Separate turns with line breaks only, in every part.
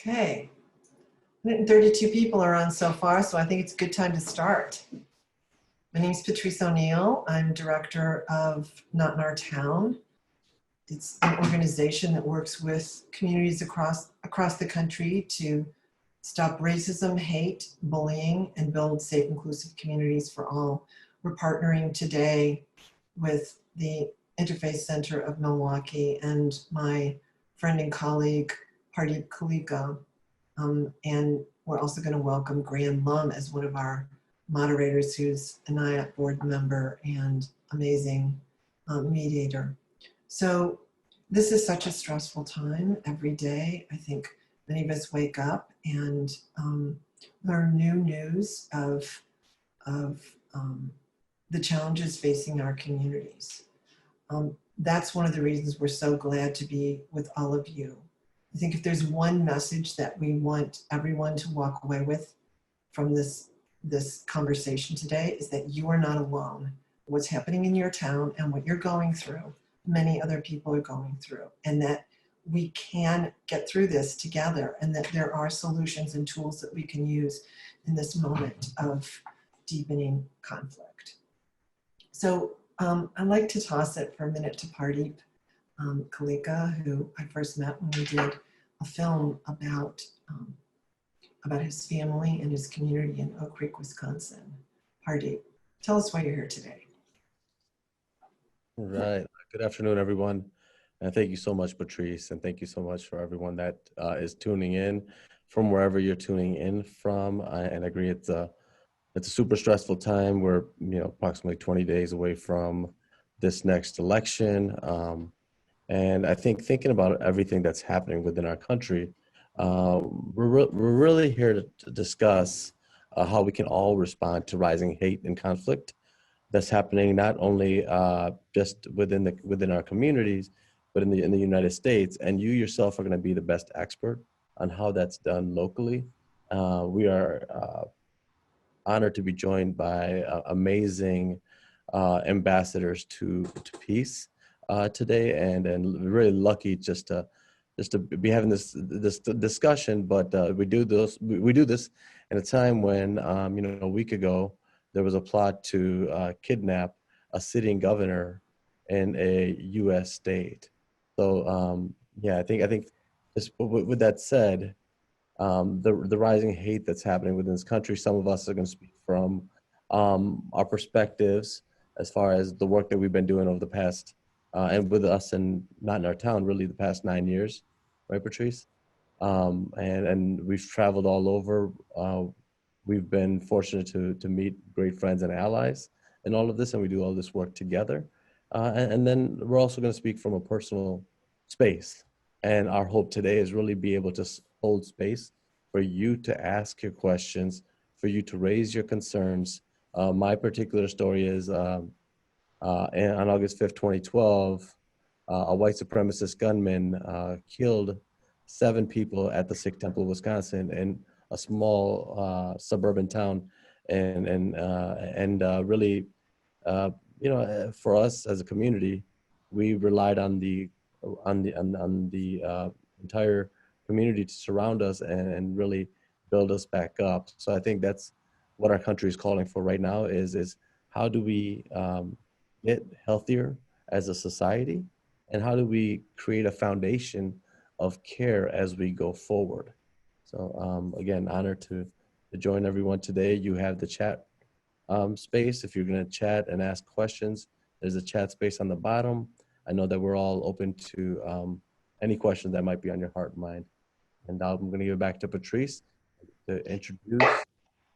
Okay, 132 people are on so far, so I think it's a good time to start. My name is Patrice O'Neill. I'm director of Not in Our Town. It's an organization that works with communities across the country to stop racism, hate, bullying, and build safe, inclusive communities for all. We're partnering today with the Interfaith Center of Milwaukee and my friend and colleague, Pardeep Kalika. And we're also going to welcome Graham Lum as one of our moderators, who's an IAP board member and amazing mediator. So this is such a stressful time every day. I think many of us wake up and learn new news of the challenges facing our communities. That's one of the reasons we're so glad to be with all of you. I think if there's one message that we want everyone to walk away with from this conversation today, is that you are not alone. What's happening in your town and what you're going through, many other people are going through, and that we can get through this together, and that there are solutions and tools that we can use in this moment of deepening conflict. So I'd like to toss it for a minute to Pardeep Kalika, who I first met when we did a film about his family and his community in Oak Creek, Wisconsin. Pardeep, tell us why you're here today.
All right. Good afternoon, everyone. And thank you so much, Patrice. And thank you so much for everyone that is tuning in from wherever you're tuning in from. And I agree, it's a super stressful time. We're approximately 20 days away from this next election. And I think thinking about everything that's happening within our country, we're really here to discuss how we can all respond to rising hate and conflict that's happening not only just within our communities, but in the United States. And you yourself are going to be the best expert on how that's done locally. We are honored to be joined by amazing ambassadors to peace today, and really lucky just to be having this discussion. But we do this in a time when a week ago there was a plot to kidnap a sitting governor in a U.S. state. So I think just with that said, the rising hate that's happening within this country, some of us are going to speak from our perspectives as far as the work that we've been doing over the past, and with us and Not in Our Town, really the past 9 years, right, Patrice? And we've traveled all over. We've been fortunate to meet great friends and allies in all of this, and we do all this work together. And then we're also going to speak from a personal space. And our hope today is really be able to hold space for you to ask your questions, for you to raise your concerns. My particular story is on August 5th, 2012, a white supremacist gunman killed 7 people at the Sikh Temple, Wisconsin, in a small suburban town, and really, for us as a community, we relied on the entire community to surround us and really build us back up. So I think that's what our country is calling for right now, is how do we get healthier as a society, and how do we create a foundation of care as we go forward. So again, honored to join everyone today. You have the chat space. If you're going to chat and ask questions, there's a chat space on the bottom. I know that we're all open to any questions that might be on your heart and mind. And I'm going to give it back to Patrice to introduce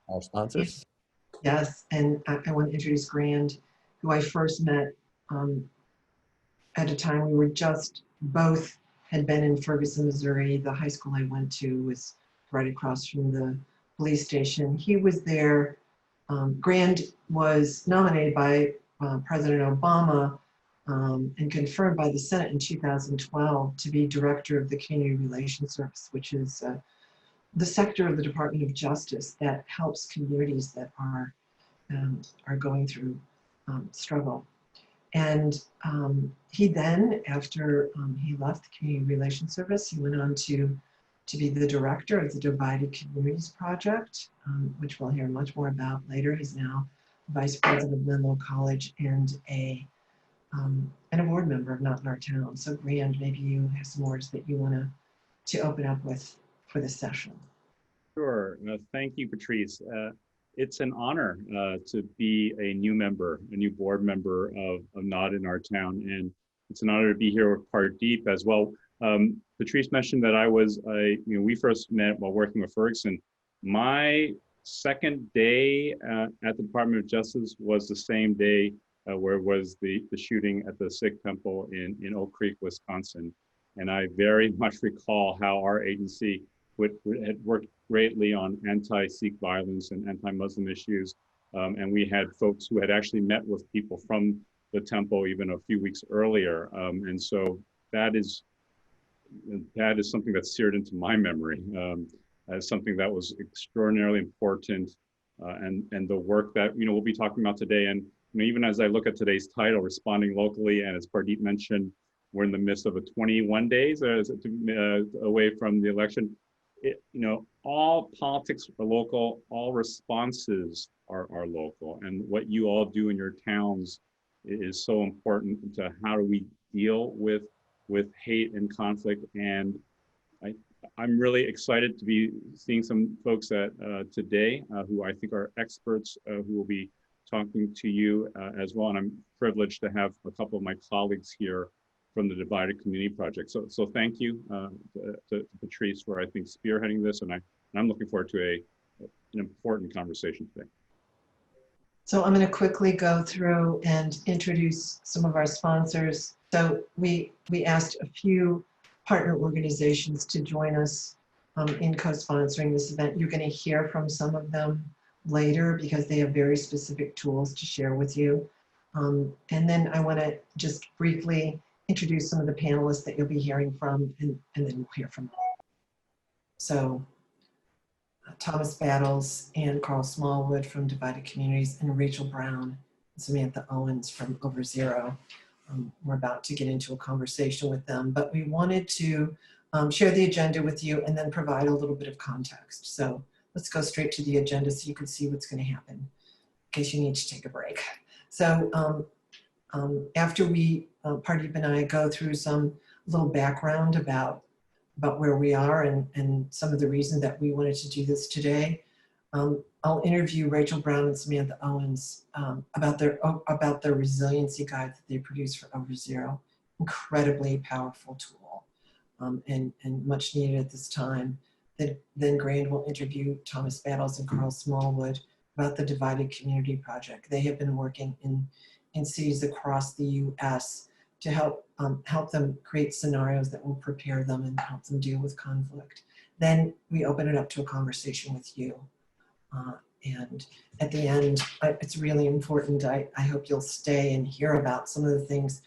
our sponsors.
Yes, and I want to introduce Grand, who I first met at a time we were just both had been in Ferguson, Missouri. The high school I went to was right across from the police station. He was there. Grand was nominated by President Obama and confirmed by the Senate in 2012 to be director of the Community Relations Service, which is the sector of the Department of Justice that helps communities that are going through struggle. And he then, after he left the Community Relations Service, he went on to to be the director of the Divided Communities Project, which we'll hear much more about later. He's now vice president of Menlo College and a board member of Not in Our Town. So Grand, maybe you have some words that you want to open up with for this session.
Sure. Thank you, Patrice. It's an honor to be a new board member of Not in Our Town, and it's an honor to be here with Pardeep as well. Patrice mentioned that we first met while working with Ferguson. My second day at the Department of Justice was the same day where was the shooting at the Sikh temple in Oak Creek, Wisconsin. And I very much recall how our agency had worked greatly on anti-Sikh violence and anti-Muslim issues. And we had folks who had actually met with people from the temple even a few weeks earlier. And so that is something that's seared into my memory as something that was extraordinarily important. And the work that, we'll be talking about today. And even as I look at today's title, Responding Locally, and as Pardeep mentioned, we're in the midst of a 21 days away from the election. All politics are local, all responses are local, and what you all do in your towns is so important to how do we deal with hate and conflict. And I'm really excited to be seeing some folks today who I think are experts who will be talking to you as well. And I'm privileged to have a couple of my colleagues here from the Divided Community Project. So thank you to Patrice for, I think, spearheading this, and I'm looking forward to an important conversation today.
So I'm going to quickly go through and introduce some of our sponsors. So we asked a few partner organizations to join us in co-sponsoring this event. You're going to hear from some of them later because they have very specific tools to share with you. And then I want to just briefly introduce some of the panelists that you'll be hearing from, and then we'll hear from them. So Thomas Battles and Carl Smallwood from Divided Communities, and Rachel Brown and Samantha Owens from Over Zero. We're about to get into a conversation with them, but we wanted to share the agenda with you and then provide a little bit of context. So let's go straight to the agenda so you can see what's going to happen in case you need to take a break. So after Pardeep and I go through some little background about where we are and some of the reasons that we wanted to do this today, I'll interview Rachel Brown and Samantha Owens about their resiliency guide that they produced for Over Zero. Incredibly powerful tool and much needed at this time. Then Grand will interview Thomas Battles and Carl Smallwood about the Divided Community Project. They have been working in cities across the U.S. to help them create scenarios that will prepare them and help them deal with conflict. Then we open it up to a conversation with you. And at the end, it's really important. I hope you'll stay and hear about some of the things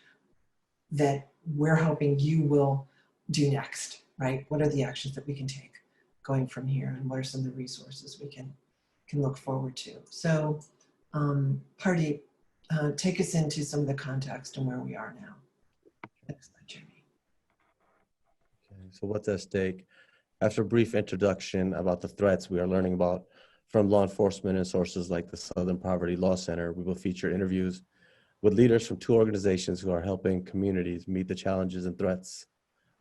that we're hoping you will do next, right? What are the actions that we can take going from here, and what are some of the resources we can look forward to? So Pardeep, take us into some of the context and where we are now. Next slide, Jeremy.
Okay, so what's at stake? After a brief introduction about the threats we are learning about from law enforcement and sources like the Southern Poverty Law Center, we will feature interviews with leaders from 2 organizations who are helping communities meet the challenges and threats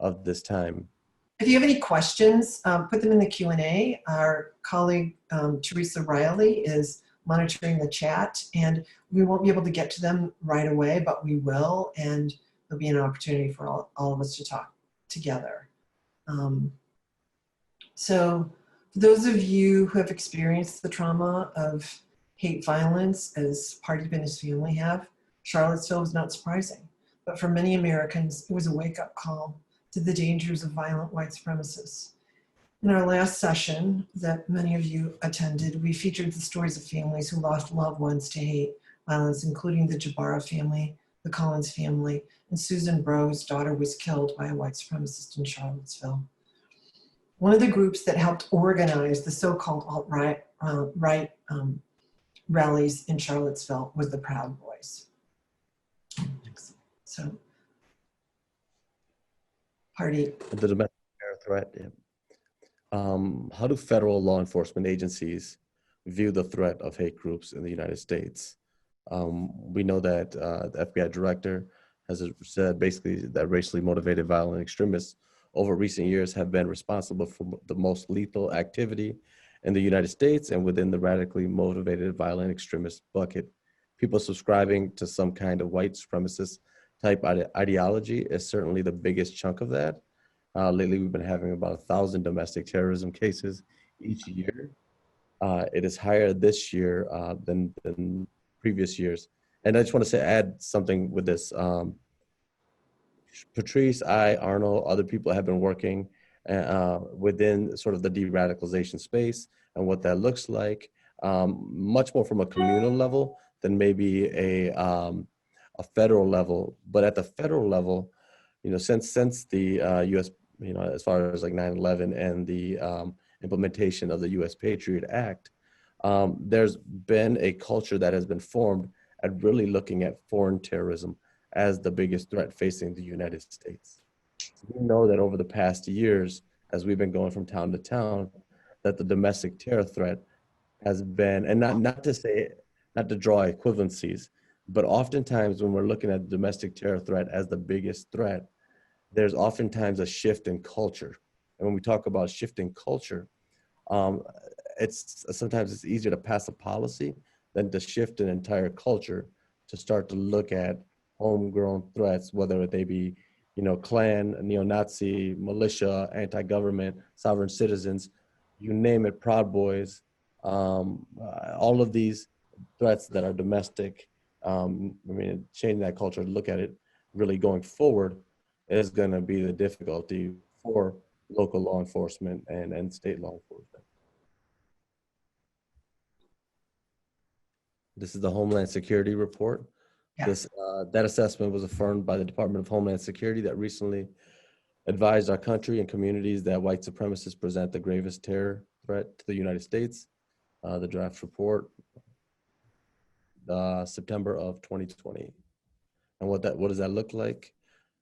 of this time.
If you have any questions, put them in the Q&A. Our colleague, Teresa Riley, is monitoring the chat, and we won't be able to get to them right away, but we will, and there'll be an opportunity for all of us to talk together. So for those of you who have experienced the trauma of hate violence, as Pardeep and his family have, Charlottesville was not surprising. But for many Americans, it was a wake-up call to the dangers of violent white supremacists. In our last session that many of you attended, we featured the stories of families who lost loved ones to hate violence, including the Jabara family, the Collins family, and Susan Bro's daughter was killed by a white supremacist in Charlottesville. One of the groups that helped organize the so-called alt-right rallies in Charlottesville was the Proud Boys. So, Pardeep.
The domestic terror threat. Yeah. how do federal law enforcement agencies view the threat of hate groups in the United States? We know that the FBI director has said basically that racially motivated violent extremists over recent years have been responsible for the most lethal activity in the United States, and within the radically motivated violent extremist bucket, people subscribing to some kind of white supremacist type ideology is certainly the biggest chunk of that. Lately, we've been having about 1,000 domestic terrorism cases each year. It is higher this year than previous years. And I just want to add something with this. Patrice, Arnold, other people have been working within sort of the de-radicalization space and what that looks like, much more from a communal level than maybe a federal level. But at the federal level, since the U.S., as far as like 9/11 and the implementation of the U.S. Patriot Act, there's been a culture that has been formed at really looking at foreign terrorism as the biggest threat facing the United States. We know that over the past years, as we've been going from town to town, that the domestic terror threat has been, and not to draw equivalencies, but oftentimes when we're looking at the domestic terror threat as the biggest threat, there's oftentimes a shift in culture. And when we talk about shifting culture, sometimes it's easier to pass a policy than to shift an entire culture to start to look at homegrown threats, whether they be, Klan, neo-Nazi, militia, anti-government, sovereign citizens, you name it, Proud Boys, all of these threats that are domestic. Changing that culture to look at it really going forward is going to be the difficulty for local law enforcement and state law enforcement. This is the Homeland Security report. Yes. That assessment was affirmed by the Department of Homeland Security that recently advised our country and communities that white supremacists present the gravest terror threat to the United States. The draft report, September of 2020. And what does that look like?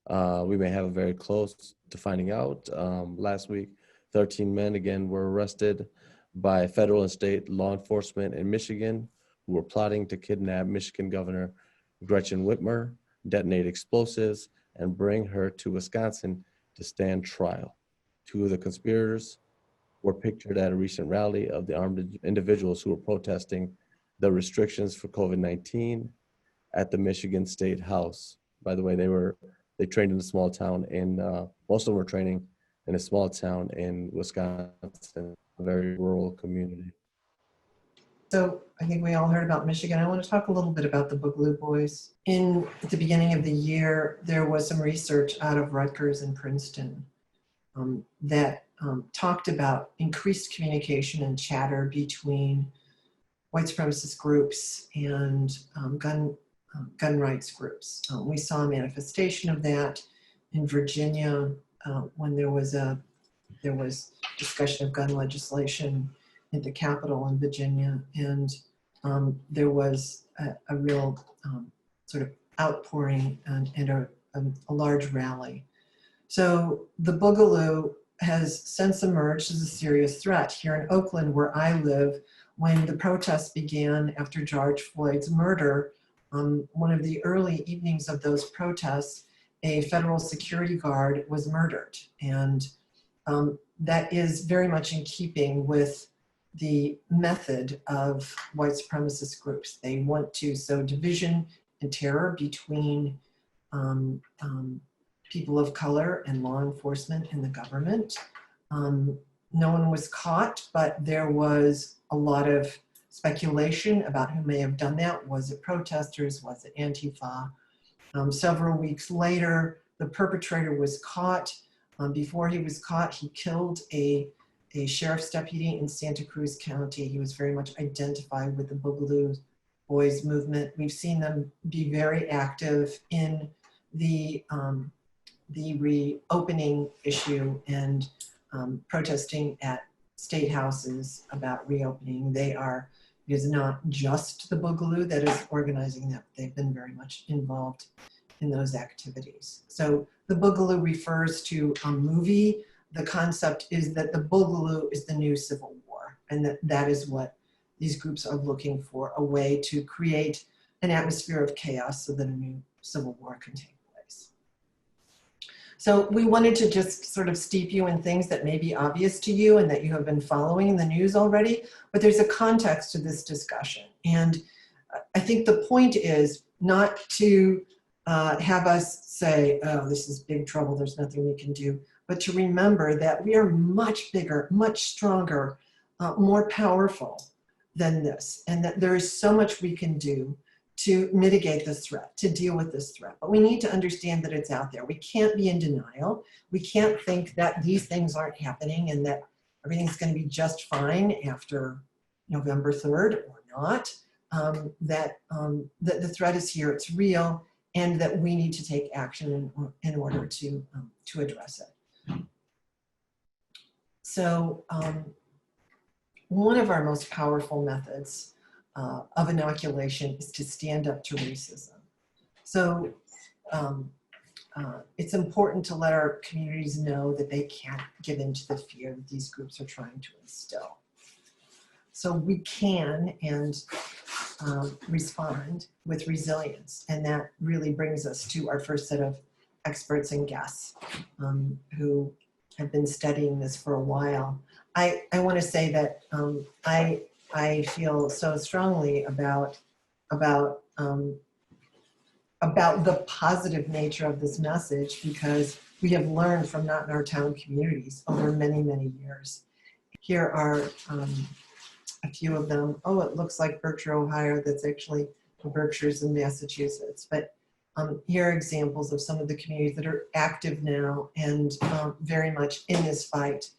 We may have it very close to finding out. Last week, 13 men again were arrested by federal and state law enforcement in Michigan who were plotting to kidnap Michigan Governor Gretchen Whitmer, detonate explosives, and bring her to Wisconsin to stand trial. Two of the conspirators were pictured at a recent rally of the armed individuals who were protesting the restrictions for COVID-19 at the Michigan State House. By the way, they trained in a small town most of them were training in a small town in Wisconsin, a very rural community.
So I think we all heard about Michigan. I want to talk a little bit about the Boogaloo Boys. At the beginning of the year, there was some research out of Rutgers and Princeton that talked about increased communication and chatter between white supremacist groups and gun rights groups. We saw a manifestation of that in Virginia when there was discussion of gun legislation at the Capitol in Virginia, and there was a real sort of outpouring and a large rally. So the Boogaloo has since emerged as a serious threat. Here in Oakland, where I live, when the protests began after George Floyd's murder, one of the early evenings of those protests, a federal security guard was murdered. And that is very much in keeping with the method of white supremacist groups. They want to sow division and terror between people of color and law enforcement and the government. No one was caught, but there was a lot of speculation about who may have done that. Was it protesters? Was it Antifa? Several weeks later, the perpetrator was caught. Before he was caught, he killed a sheriff's deputy in Santa Cruz County. He was very much identified with the Boogaloo Boys movement. We've seen them be very active in the reopening issue and protesting at state houses about reopening. It is not just the Boogaloo that is organizing that. They've been very much involved in those activities. So the Boogaloo refers to a movie the concept is that the Boogaloo is the new civil war, and that is what these groups are looking for, a way to create an atmosphere of chaos so that a new civil war can take place. So we wanted to just sort of steep you in things that may be obvious to you and that you have been following in the news already, but there's a context to this discussion. And I think the point is not to have us say, oh, this is big trouble, there's nothing we can do, but to remember that we are much bigger, much stronger, more powerful than this, and that there is so much we can do to mitigate this threat, to deal with this threat. But we need to understand that it's out there. We can't be in denial. We can't think that these things aren't happening and that everything's going to be just fine after November 3rd or not. That the threat is here, it's real, and that we need to take action in order to address it. So one of our most powerful methods of inoculation is to stand up to racism. So it's important to let our communities know that they can't give in to the fear that these groups are trying to instill. So we can and respond with resilience, and that really brings us to our first set of experts and guests who have been studying this for a while. I want to say that I feel so strongly about the positive nature of this message, because we have learned from Not in Our Town communities over many, many years. Here are a few of them. Oh, it looks like Berkshire, Ohio. That's actually the Berkshires in Massachusetts. But here are examples of some of the communities that are active now and very much in this fight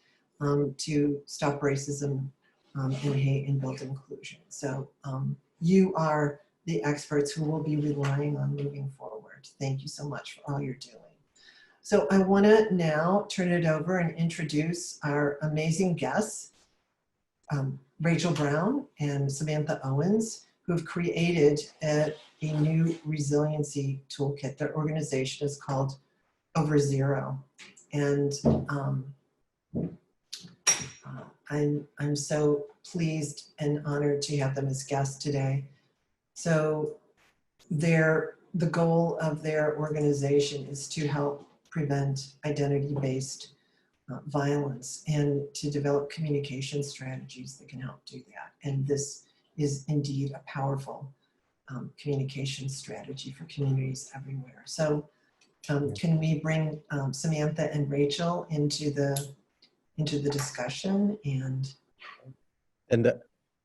to stop racism and hate and build inclusion. So you are the experts who will be relying on moving forward. Thank you so much for all you're doing. So I want to now turn it over and introduce our amazing guests, Rachel Brown and Samantha Owens, who have created a new resiliency toolkit. Their organization is called Over Zero. And I'm so pleased and honored to have them as guests today. So the goal of their organization is to help prevent identity-based violence and to develop communication strategies that can help do that. And this is indeed a powerful communication strategy for communities everywhere. So can we bring Samantha and Rachel into the discussion?
And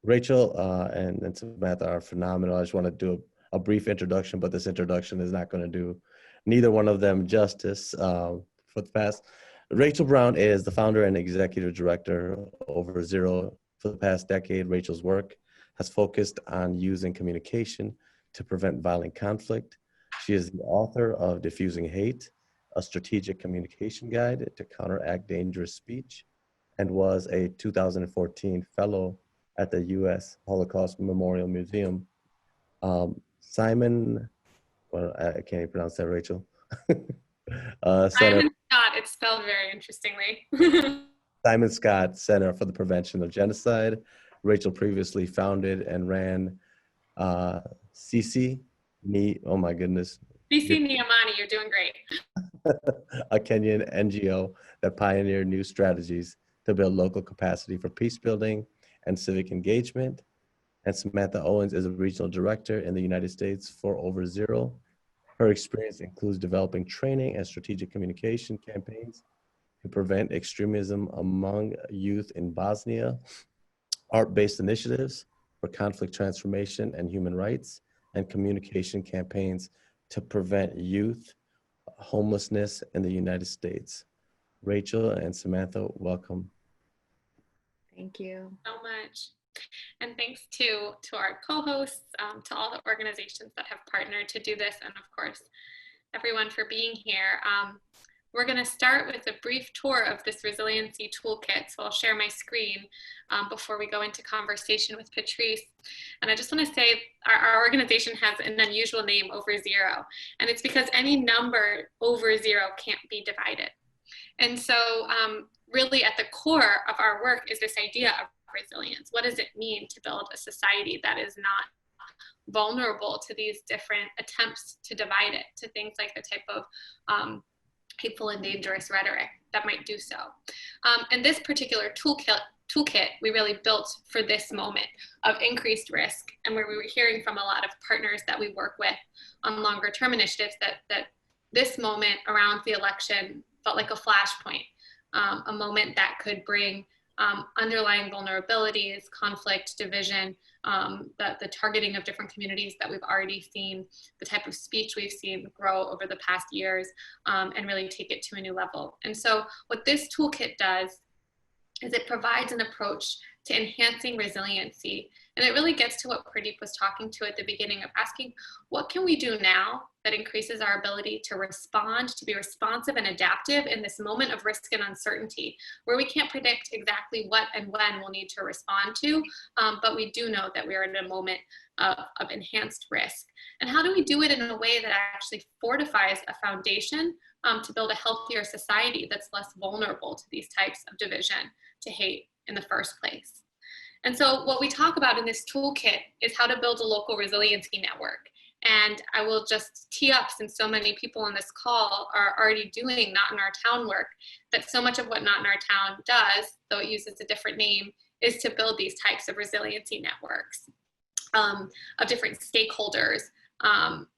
Rachel and Samantha are phenomenal. I just want to do a brief introduction, but this introduction is not going to do neither one of them justice. For the past, Rachel Brown is the founder and executive director Over Zero. For the past decade, Rachel's work has focused on using communication to prevent violent conflict. She is the author of Diffusing Hate, a strategic communication guide to counteract dangerous speech, and was a 2014 fellow at the U.S. Holocaust Memorial Museum. Simon, well, I can't even pronounce that, Rachel.
Simon Scott, it's spelled very interestingly.
Simon Scott Center for the Prevention of Genocide. Rachel previously founded and ran CC, oh my goodness.
CC Niamani, you're doing great.
A Kenyan NGO that pioneered new strategies to build local capacity for peace building and civic engagement. And Samantha Owens is a regional director in the United States for Over Zero. Her experience includes developing training and strategic communication campaigns to prevent extremism among youth in Bosnia, art-based initiatives for conflict transformation and human rights, and communication campaigns to prevent youth homelessness in the United States. Rachel and Samantha, welcome.
Thank you
so much. And thanks to our co-hosts, to all the organizations that have partnered to do this, and of course, everyone for being here. We're going to start with a brief tour of this resiliency toolkit. So I'll share my screen before we go into conversation with Patrice. And I just want to say our organization has an unusual name, Over Zero. And it's because any number over zero can't be divided. And so really at the core of our work is this idea of resilience. What does it mean to build a society that is not vulnerable to these different attempts to divide it, to things like the type of hateful and dangerous rhetoric that might do so. And this particular toolkit we really built for this moment of increased risk, and where we were hearing from a lot of partners that we work with on longer term initiatives that this moment around the election felt like a flashpoint, a moment that could bring underlying vulnerabilities, conflict, division, the targeting of different communities that we've already seen, the type of speech we've seen grow over the past years, and really take it to a new level. And so what this toolkit does is it provides an approach to enhancing resiliency. And it really gets to what Pradeep was talking to at the beginning of asking, what can we do now that increases our ability to respond, to be responsive and adaptive in this moment of risk and uncertainty, where we can't predict exactly what and when we'll need to respond to, but we do know that we are in a moment of enhanced risk. And how do we do it in a way that actually fortifies a foundation to build a healthier society that's less vulnerable to these types of division, to hate in the first place? And so what we talk about in this toolkit is how to build a local resiliency network. And I will just tee up, since so many people on this call are already doing Not in Our Town work, that so much of what Not in Our Town does, though it uses a different name, is to build these types of resiliency networks of different stakeholders,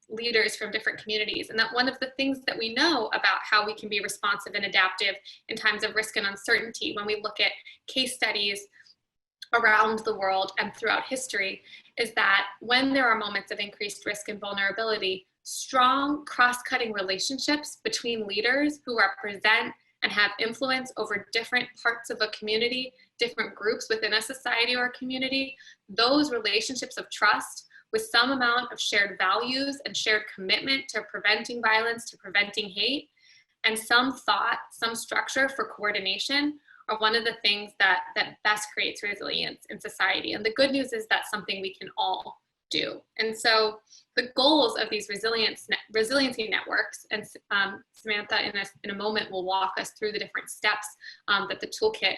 leaders from different communities. And that one of the things that we know about how we can be responsive and adaptive in times of risk and uncertainty, when we look at case studies around the world and throughout history, is that when there are moments of increased risk and vulnerability, strong cross-cutting relationships between leaders who represent and have influence over different parts of a community, different groups within a society or a community, those relationships of trust with some amount of shared values and shared commitment to preventing violence, to preventing hate, and some thought, some structure for coordination, are one of the things that best creates resilience in society. And the good news is that's something we can all do. And so the goals of these resiliency networks, and Samantha in a moment will walk us through the different steps that the toolkit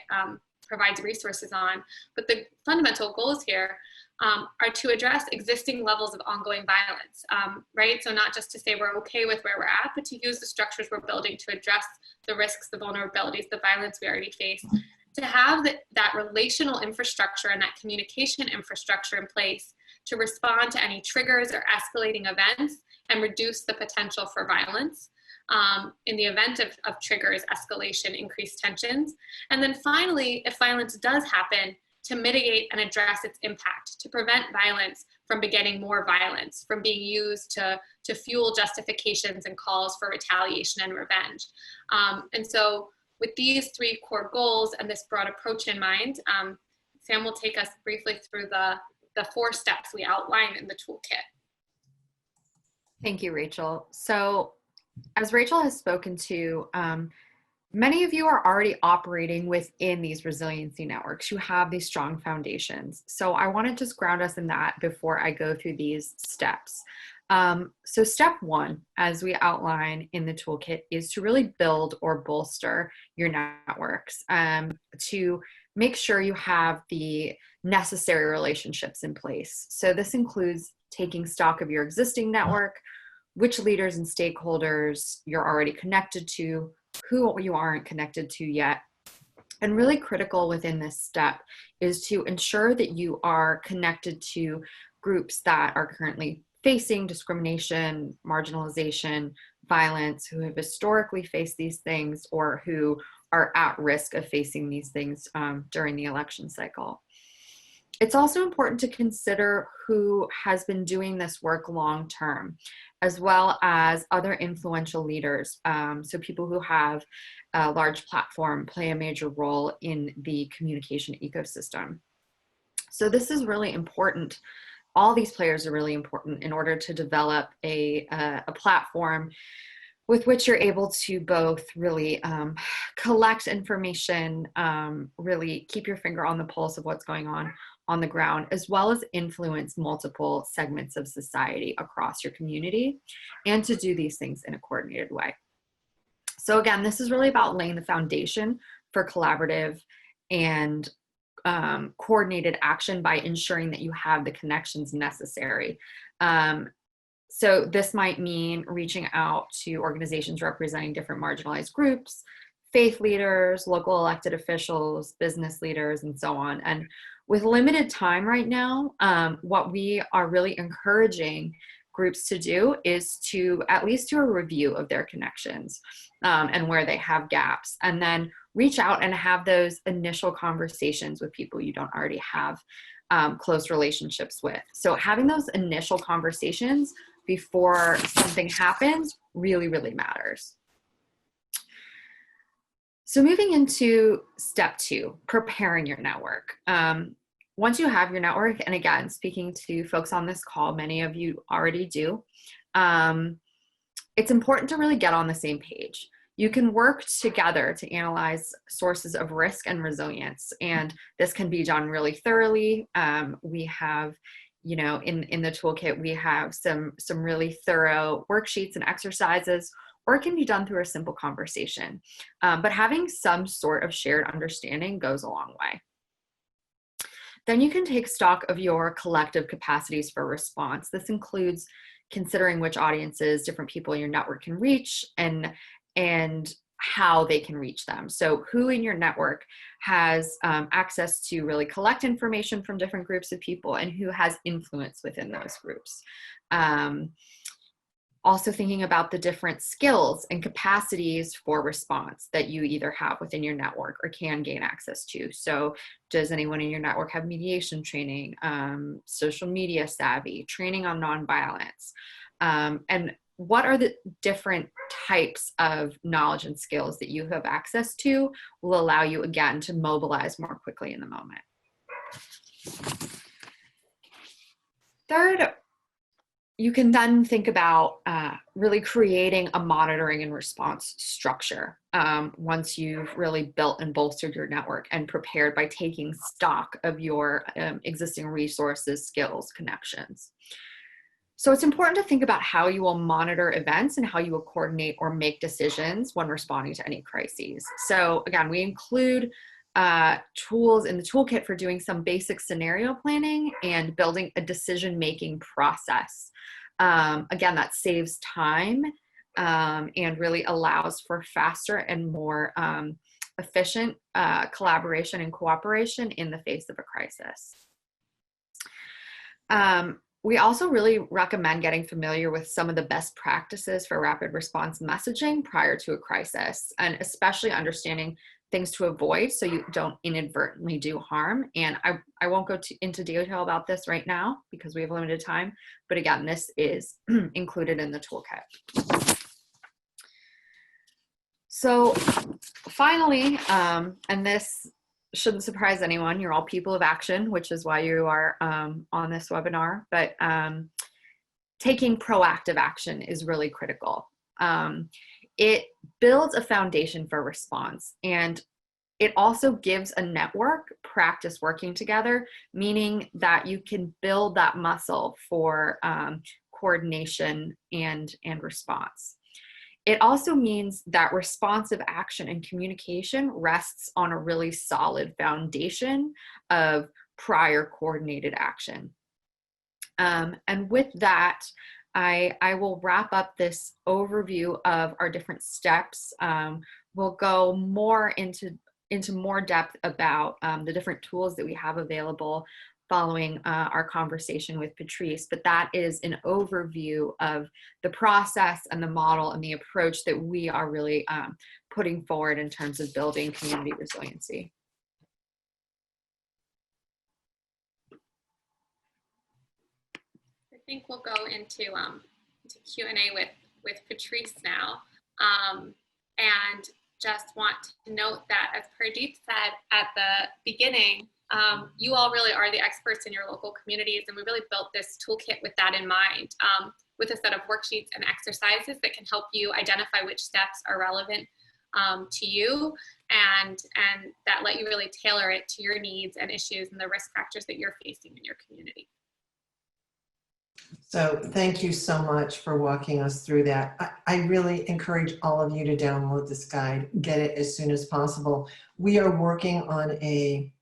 provides resources on. But the fundamental goals here are to address existing levels of ongoing violence, right? So not just to say we're okay with where we're at, but to use the structures we're building to address the risks, the vulnerabilities, the violence we already face, to have that relational infrastructure and that communication infrastructure in place to respond to any triggers or escalating events and reduce the potential for violence. In the event of triggers, escalation, increased tensions. And then finally, if violence does happen, to mitigate and address its impact, to prevent violence from begetting more violence, from being used to fuel justifications and calls for retaliation and revenge. And so with these three core goals and this broad approach in mind, Sam will take us briefly through the 4 steps we outline in the toolkit.
Thank you, Rachel. So as Rachel has spoken to, many of you are already operating within these resiliency networks. You have these strong foundations. So I want to just ground us in that before I go through these steps. So step 1, as we outline in the toolkit, is to really build or bolster your networks, to make sure you have the necessary relationships in place. So this includes taking stock of your existing network, which leaders and stakeholders you're already connected to, who you aren't connected to yet. And really critical within this step is to ensure that you are connected to groups that are currently facing discrimination, marginalization, violence, who have historically faced these things or who are at risk of facing these things during the election cycle. It's also important to consider who has been doing this work long term, as well as other influential leaders. So people who have a large platform play a major role in the communication ecosystem. So this is really important. All these players are really important in order to develop a platform with which you're able to both really collect information, really keep your finger on the pulse of what's going on the ground, as well as influence multiple segments of society across your community, and to do these things in a coordinated way. So again, this is really about laying the foundation for collaborative and coordinated action by ensuring that you have the connections necessary. So this might mean reaching out to organizations representing different marginalized groups, faith leaders, local elected officials, business leaders, and so on. And with limited time right now, what we are really encouraging groups to do is to at least do a review of their connections and where they have gaps, and then reach out and have those initial conversations with people you don't already have close relationships with. So having those initial conversations before something happens really, really matters. So moving into step 2, preparing your network. Once you have your network, and again, speaking to folks on this call, many of you already do, it's important to really get on the same page. You can work together to analyze sources of risk and resilience, and this can be done really thoroughly. We have, you know, in the toolkit, we have some really thorough worksheets and exercises, or it can be done through a simple conversation. But having some sort of shared understanding goes a long way. Then you can take stock of your collective capacities for response. This includes considering which audiences different people in your network can reach and how they can reach them. So who in your network has access to really collect information from different groups of people, and who has influence within those groups. Also thinking about the different skills and capacities for response that you either have within your network or can gain access to. So does anyone in your network have mediation training, social media savvy, training on nonviolence? And what are the different types of knowledge and skills that you have access to will allow you, again, to mobilize more quickly in the moment. Third, you can then think about really creating a monitoring and response structure once you've really built and bolstered your network and prepared by taking stock of your existing resources, skills, connections. So it's important to think about how you will monitor events and how you will coordinate or make decisions when responding to any crises. So again, we include tools in the toolkit for doing some basic scenario planning and building a decision-making process. Again, that saves time and really allows for faster and more efficient collaboration and cooperation in the face of a crisis. We also really recommend getting familiar with some of the best practices for rapid response messaging prior to a crisis, and especially understanding things to avoid so you don't inadvertently do harm. And I won't go into detail about this right now because we have limited time, but again, this is included in the toolkit. So finally, and this shouldn't surprise anyone, you're all people of action, which is why you are on this webinar, but taking proactive action is really critical. It builds a foundation for response, and it also gives a network practice working together, meaning that you can build that muscle for coordination and response. It also means that responsive action and communication rests on a really solid foundation of prior coordinated action. And with that, I will wrap up this overview of our different steps. We'll go more into more depth about the different tools that we have available following our conversation with Patrice, but that is an overview of the process and the model and the approach that we are really putting forward in terms of building community resiliency.
I think we'll go into Q&A with Patrice now, and just want to note that, as Pardeep said at the beginning, you all really are the experts in your local communities, and we really built this toolkit with that in mind, with a set of worksheets and exercises that can help you identify which steps are relevant to you, and that let you really tailor it to your needs and issues and the risk factors that you're facing in your community.
So thank you so much for walking us through that. I really encourage all of you to download this guide, get it as soon as possible. We are working on a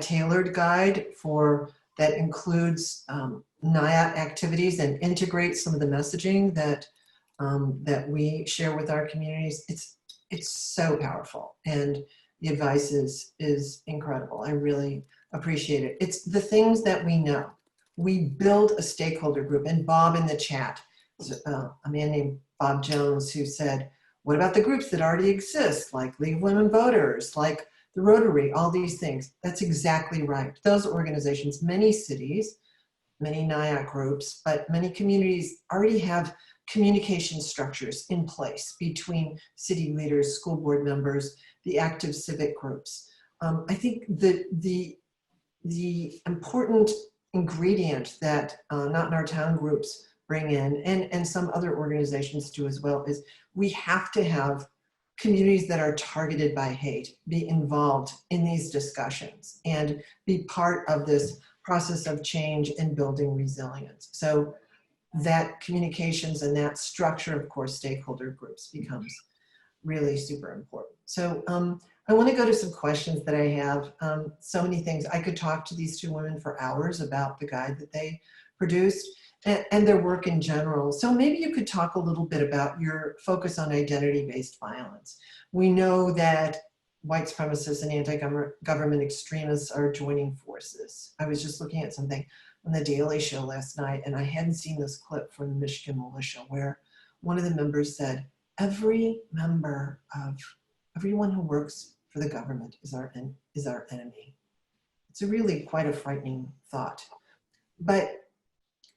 tailored guide that includes NIAT activities and integrates some of the messaging that we share with our communities. It's so powerful, and the advice is incredible. I really appreciate it. It's the things that we know. We build a stakeholder group, and Bob in the chat, a man named Bob Jones, who said, what about the groups that already exist, like League of Women Voters, like the Rotary, all these things? That's exactly right. Those organizations, many cities, many NIAC groups, but many communities already have communication structures in place between city leaders, school board members, the active civic groups. I think that the important ingredient that Not in Our Town groups bring in, and some other organizations do as well, is we have to have communities that are targeted by hate be involved in these discussions and be part of this process of change and building resilience. So that communications and that structure, of course, stakeholder groups becomes really super important. So I want to go to some questions that I have. So many things. I could talk to these two women for hours about the guide that they produced and their work in general. So maybe you could talk a little bit about your focus on identity-based violence. We know that white supremacists and anti-government extremists are joining forces. I was just looking at something on the Daily Show last night, and I hadn't seen this clip from the Michigan militia where one of the members said, everyone who works for the government is our enemy. It's really quite a frightening thought. But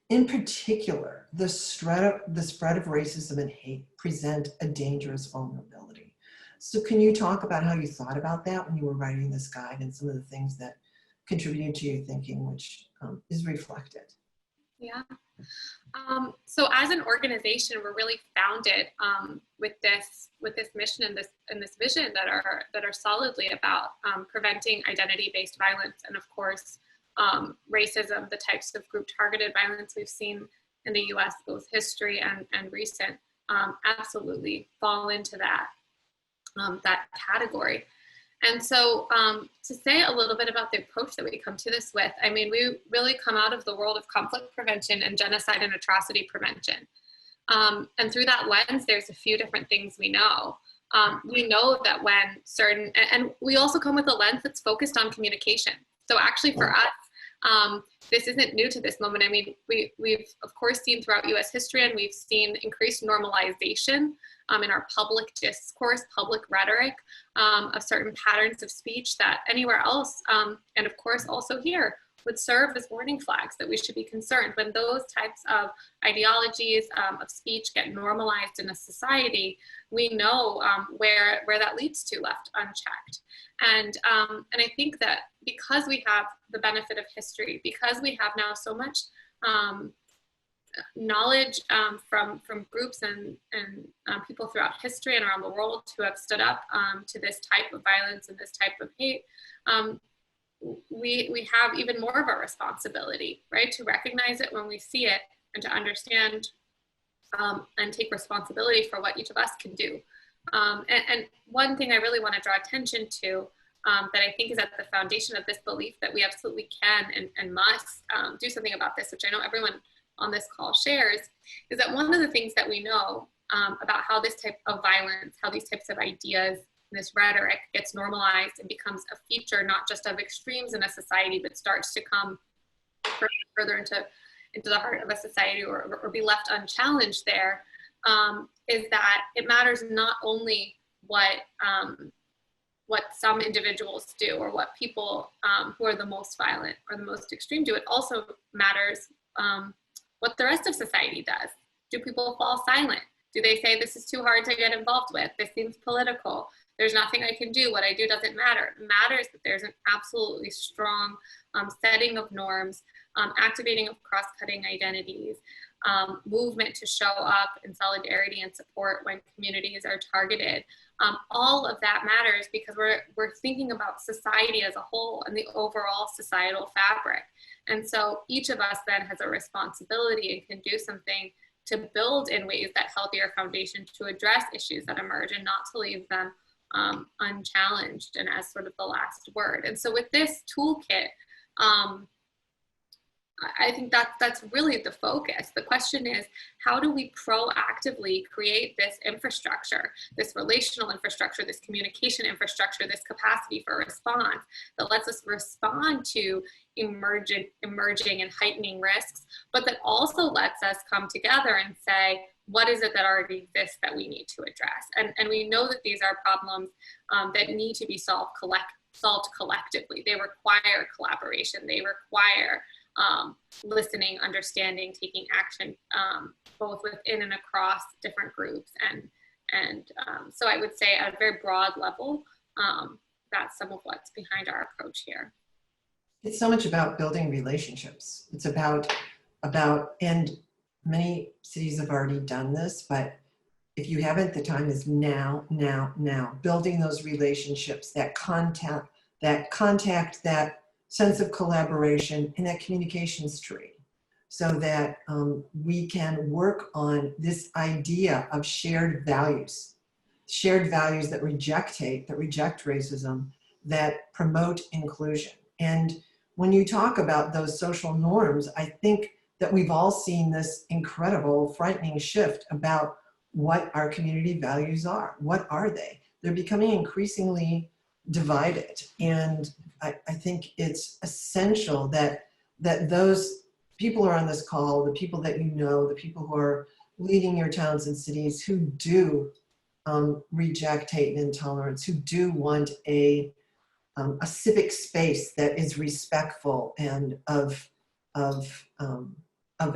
in particular, the spread of racism and hate present a dangerous vulnerability. So can you talk about how you thought about that when you were writing this guide and some of the things that contributed to your thinking, which is reflected?
Yeah. So as an organization, we're really founded with this mission and this vision that are solidly about preventing identity-based violence, and of course racism, the types of group targeted violence we've seen in the U.S., both history and recent, absolutely fall into that category. And so to say a little bit about the approach that we come to this with, I mean, we really come out of the world of conflict prevention and genocide and atrocity prevention. And through that lens, there's a few different things we know. We know that when certain, and we also come with a lens that's focused on communication. So actually for us, this isn't new to this moment. I mean, we've of course seen throughout US history, and we've seen increased normalization in our public discourse, public rhetoric of certain patterns of speech that anywhere else, and of course also here, would serve as warning flags that we should be concerned when those types of ideologies of speech get normalized in a society. We know where that leads to left unchecked. And I think that because we have the benefit of history, because we have now so much knowledge from groups and people throughout history and around the world who have stood up to this type of violence and this type of hate, we have even more of a responsibility, right, to recognize it when we see it and to understand and take responsibility for what each of us can do. And one thing I really want to draw attention to that I think is at the foundation of this belief that we absolutely can and must do something about this, which I know everyone on this call shares, is that one of the things that we know about how this type of violence, how these types of ideas, this rhetoric gets normalized and becomes a feature not just of extremes in a society, but starts to come further into the heart of a society or be left unchallenged there, is that it matters not only what some individuals do or what people who are the most violent or the most extreme do. It also matters what the rest of society does. Do people fall silent? Do they say, this is too hard to get involved with? This seems political. There's nothing I can do. What I do doesn't matter. It matters that there's an absolutely strong setting of norms, activating of cross-cutting identities, movement to show up in solidarity and support when communities are targeted. All of that matters because we're thinking about society as a whole and the overall societal fabric. And so each of us then has a responsibility and can do something to build in ways that healthier foundation to address issues that emerge and not to leave them unchallenged and as sort of the last word. And so with this toolkit, I think that's really the focus. The question is, how do we proactively create this infrastructure, this relational infrastructure, this communication infrastructure, this capacity for response that lets us respond to emerging and heightening risks, but that also lets us come together and say, what is it that already exists that we need to address? And we know that these are problems that need to be solved collectively. They require collaboration. They require listening, understanding, taking action, both within and across different groups. And so I would say at a very broad level, that's some of what's behind our approach here.
It's so much about building relationships. It's about, and many cities have already done this, but if you haven't, the time is now. Building those relationships, that contact, that sense of collaboration, and that communications tree, so that we can work on this idea of shared values that reject hate, that reject racism, that promote inclusion. And when you talk about those social norms, I think that we've all seen this incredible, frightening shift about what our community values are. What are they? They're becoming increasingly divided. And I think it's essential that those people are on this call, the people that you know, the people who are leading your towns and cities who do reject hate and intolerance, who do want a civic space that is respectful and of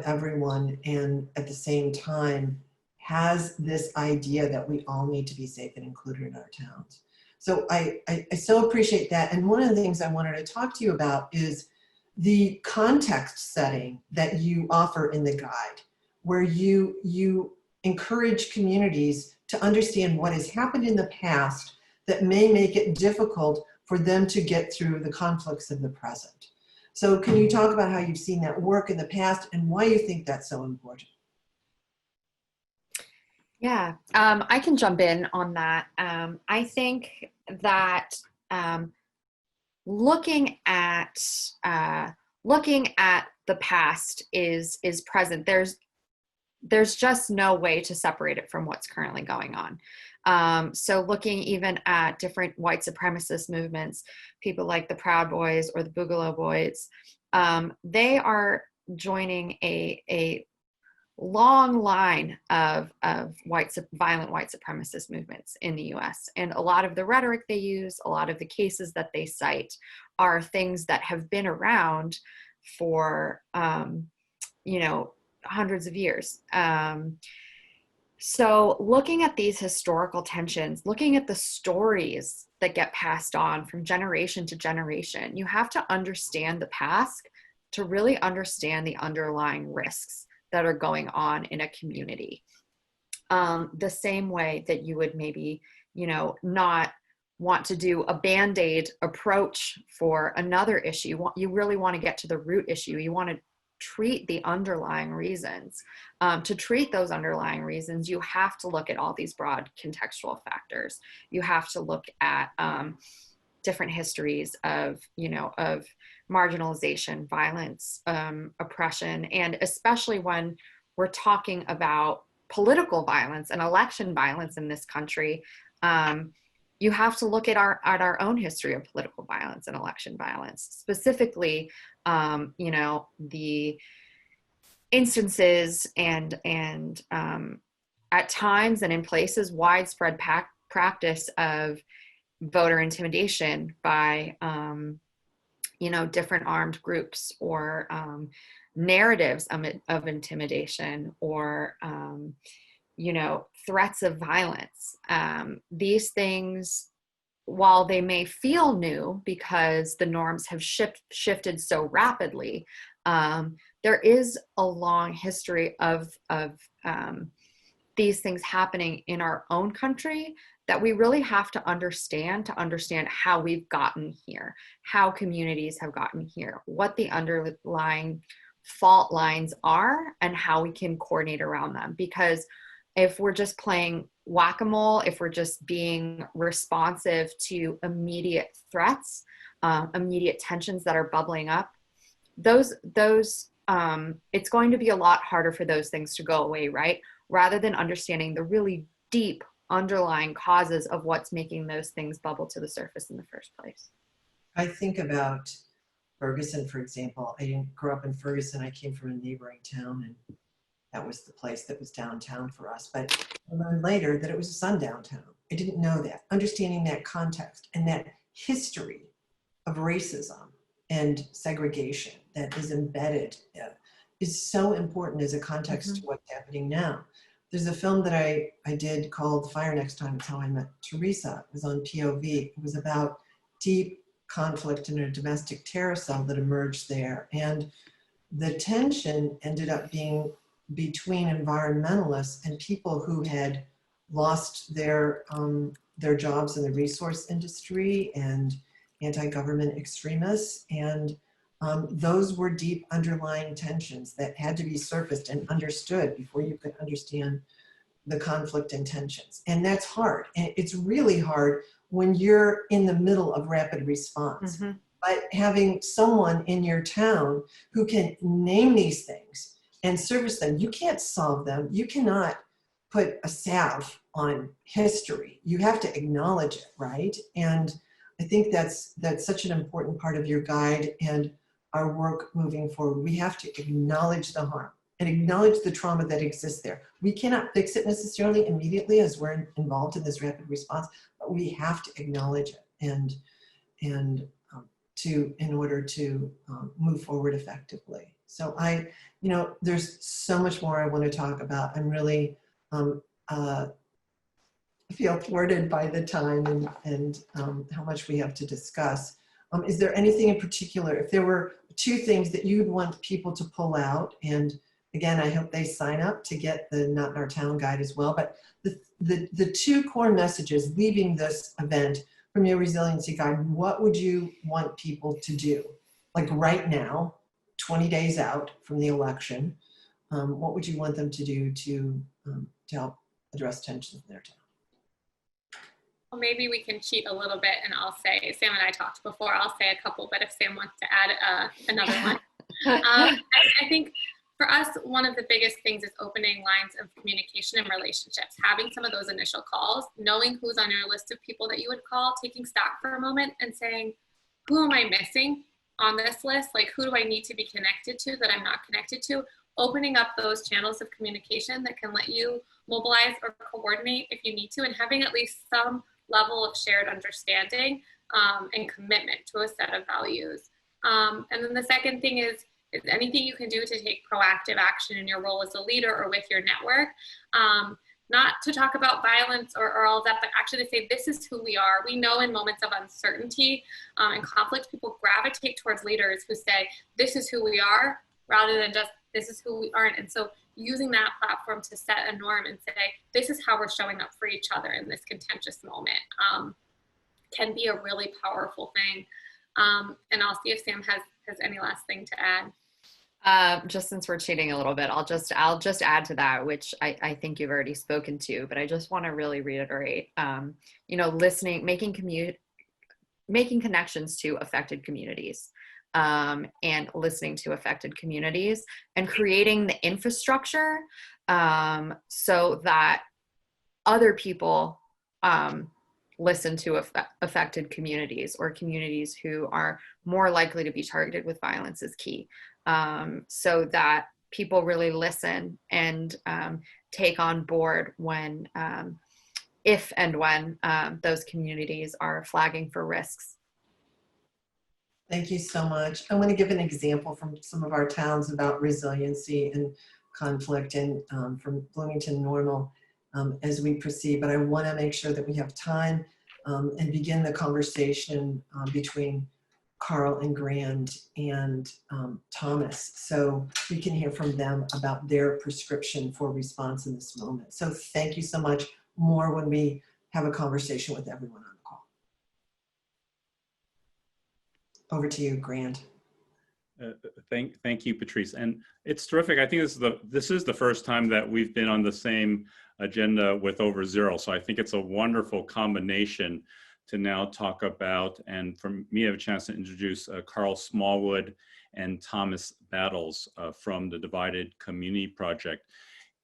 everyone, and at the same time has this idea that we all need to be safe and included in our towns. So I so appreciate that. And one of the things I wanted to talk to you about is the context setting that you offer in the guide, where you encourage communities to understand what has happened in the past that may make it difficult for them to get through the conflicts of the present. So can you talk about how you've seen that work in the past and why you think that's so important?
Yeah, I can jump in on that. I think that looking at the past is present. There's just no way to separate it from what's currently going on. So looking even at different white supremacist movements, people like the Proud Boys or the Boogaloo Boys, they are joining a long line of violent white supremacist movements in the US. And a lot of the rhetoric they use, a lot of the cases that they cite are things that have been around for, hundreds of years. So looking at these historical tensions, looking at the stories that get passed on from generation to generation, you have to understand the past to really understand the underlying risks that are going on in a community. The same way that you would maybe, not want to do a Band-Aid approach for another issue. You really want to get to the root issue. You want to treat the underlying reasons. To treat those underlying reasons, you have to look at all these broad contextual factors. You have to look at different histories of marginalization, violence, oppression, and especially when we're talking about political violence and election violence in this country, you have to look at our own history of political violence and election violence, specifically, the instances and at times and in places widespread practice of voter intimidation by different armed groups, or narratives of intimidation, or threats of violence. These things, while they may feel new because the norms have shifted so rapidly, There is a long history of these things happening in our own country that we really have to understand how we've gotten here, how communities have gotten here, what the underlying fault lines are, and how we can coordinate around them. Because if we're just playing whack-a-mole, if we're just being responsive to immediate threats, immediate tensions that are bubbling up, it's going to be a lot harder for those things to go away, right? Rather than understanding the really deep underlying causes of what's making those things bubble to the surface in the first place.
I think about Ferguson, for example. I didn't grow up in Ferguson. I came from a neighboring town, and that was the place that was downtown for us. But I learned later that it was a sundown town. I didn't know that. Understanding that context and that history of racism and segregation that is embedded is so important as a context to what's happening now. There's a film that I did called Fire Next Time. It's How I Met Teresa. It was on POV. It was about deep conflict in a domestic terror cell that emerged there. And the tension ended up being between environmentalists and people who had lost their jobs in the resource industry and anti-government extremists. And those were deep underlying tensions that had to be surfaced and understood before you could understand the conflict and tensions. And that's hard. And it's really hard when you're in the middle of rapid response. But having someone in your town who can name these things and service them, you can't solve them. You cannot put a salve on history. You have to acknowledge it, right? And I think that's such an important part of your guide and our work moving forward. We have to acknowledge the harm and acknowledge the trauma that exists there. We cannot fix it necessarily immediately as we're involved in this rapid response, but we have to acknowledge it in order to move forward effectively. So there's so much more I want to talk about. I'm really feel thwarted by the time and how much we have to discuss. Is there anything in particular, if there were two things that you'd want people to pull out, and again, I hope they sign up to get the Not in Our Town guide as well, but the two core messages leaving this event from your resiliency guide, what would you want people to do? Like right now, 20 days out from the election, what would you want them to do to help address tensions in their town?
Well, maybe we can cheat a little bit, and I'll say, Sam and I talked before, I'll say a couple, but if Sam wants to add another one. I think for us, one of the biggest things is opening lines of communication and relationships, having some of those initial calls, knowing who's on your list of people that you would call, taking stock for a moment and saying, who am I missing on this list? Like, who do I need to be connected to that I'm not connected to? Opening up those channels of communication that can let you mobilize or coordinate if you need to, and having at least some level of shared understanding and commitment to a set of values. And then the second thing is anything you can do to take proactive action in your role as a leader or with your network. Not to talk about violence or all that, but actually to say, this is who we are. We know in moments of uncertainty and conflict, people gravitate towards leaders who say, this is who we are, rather than just, this is who we aren't. And so using that platform to set a norm and say, this is how we're showing up for each other in this contentious moment can be a really powerful thing. And I'll see if Sam has any last thing to add.
Just since we're cheating a little bit, I'll just add to that, which I think you've already spoken to, but I just want to really reiterate, listening, making connections to affected communities, and listening to affected communities and creating the infrastructure so that other people listen to affected communities or communities who are more likely to be targeted with violence is key. So that people really listen and take on board when, if and when those communities are flagging for risks.
Thank you so much. I want to give an example from some of our towns about resiliency and conflict, and from Bloomington Normal as we proceed, but I want to make sure that we have time and begin the conversation between Carl and Grand and Thomas, so we can hear from them about their prescription for response in this moment. So thank you so much. More when we have a conversation with everyone on the call. Over to you, Grand.
Thank you, Patrice. And it's terrific. I think this is the first time that we've been on the same agenda with Over Zero. So I think it's a wonderful combination to now talk about, and for me to have a chance to introduce Carl Smallwood and Thomas Battles from the Divided Community Project.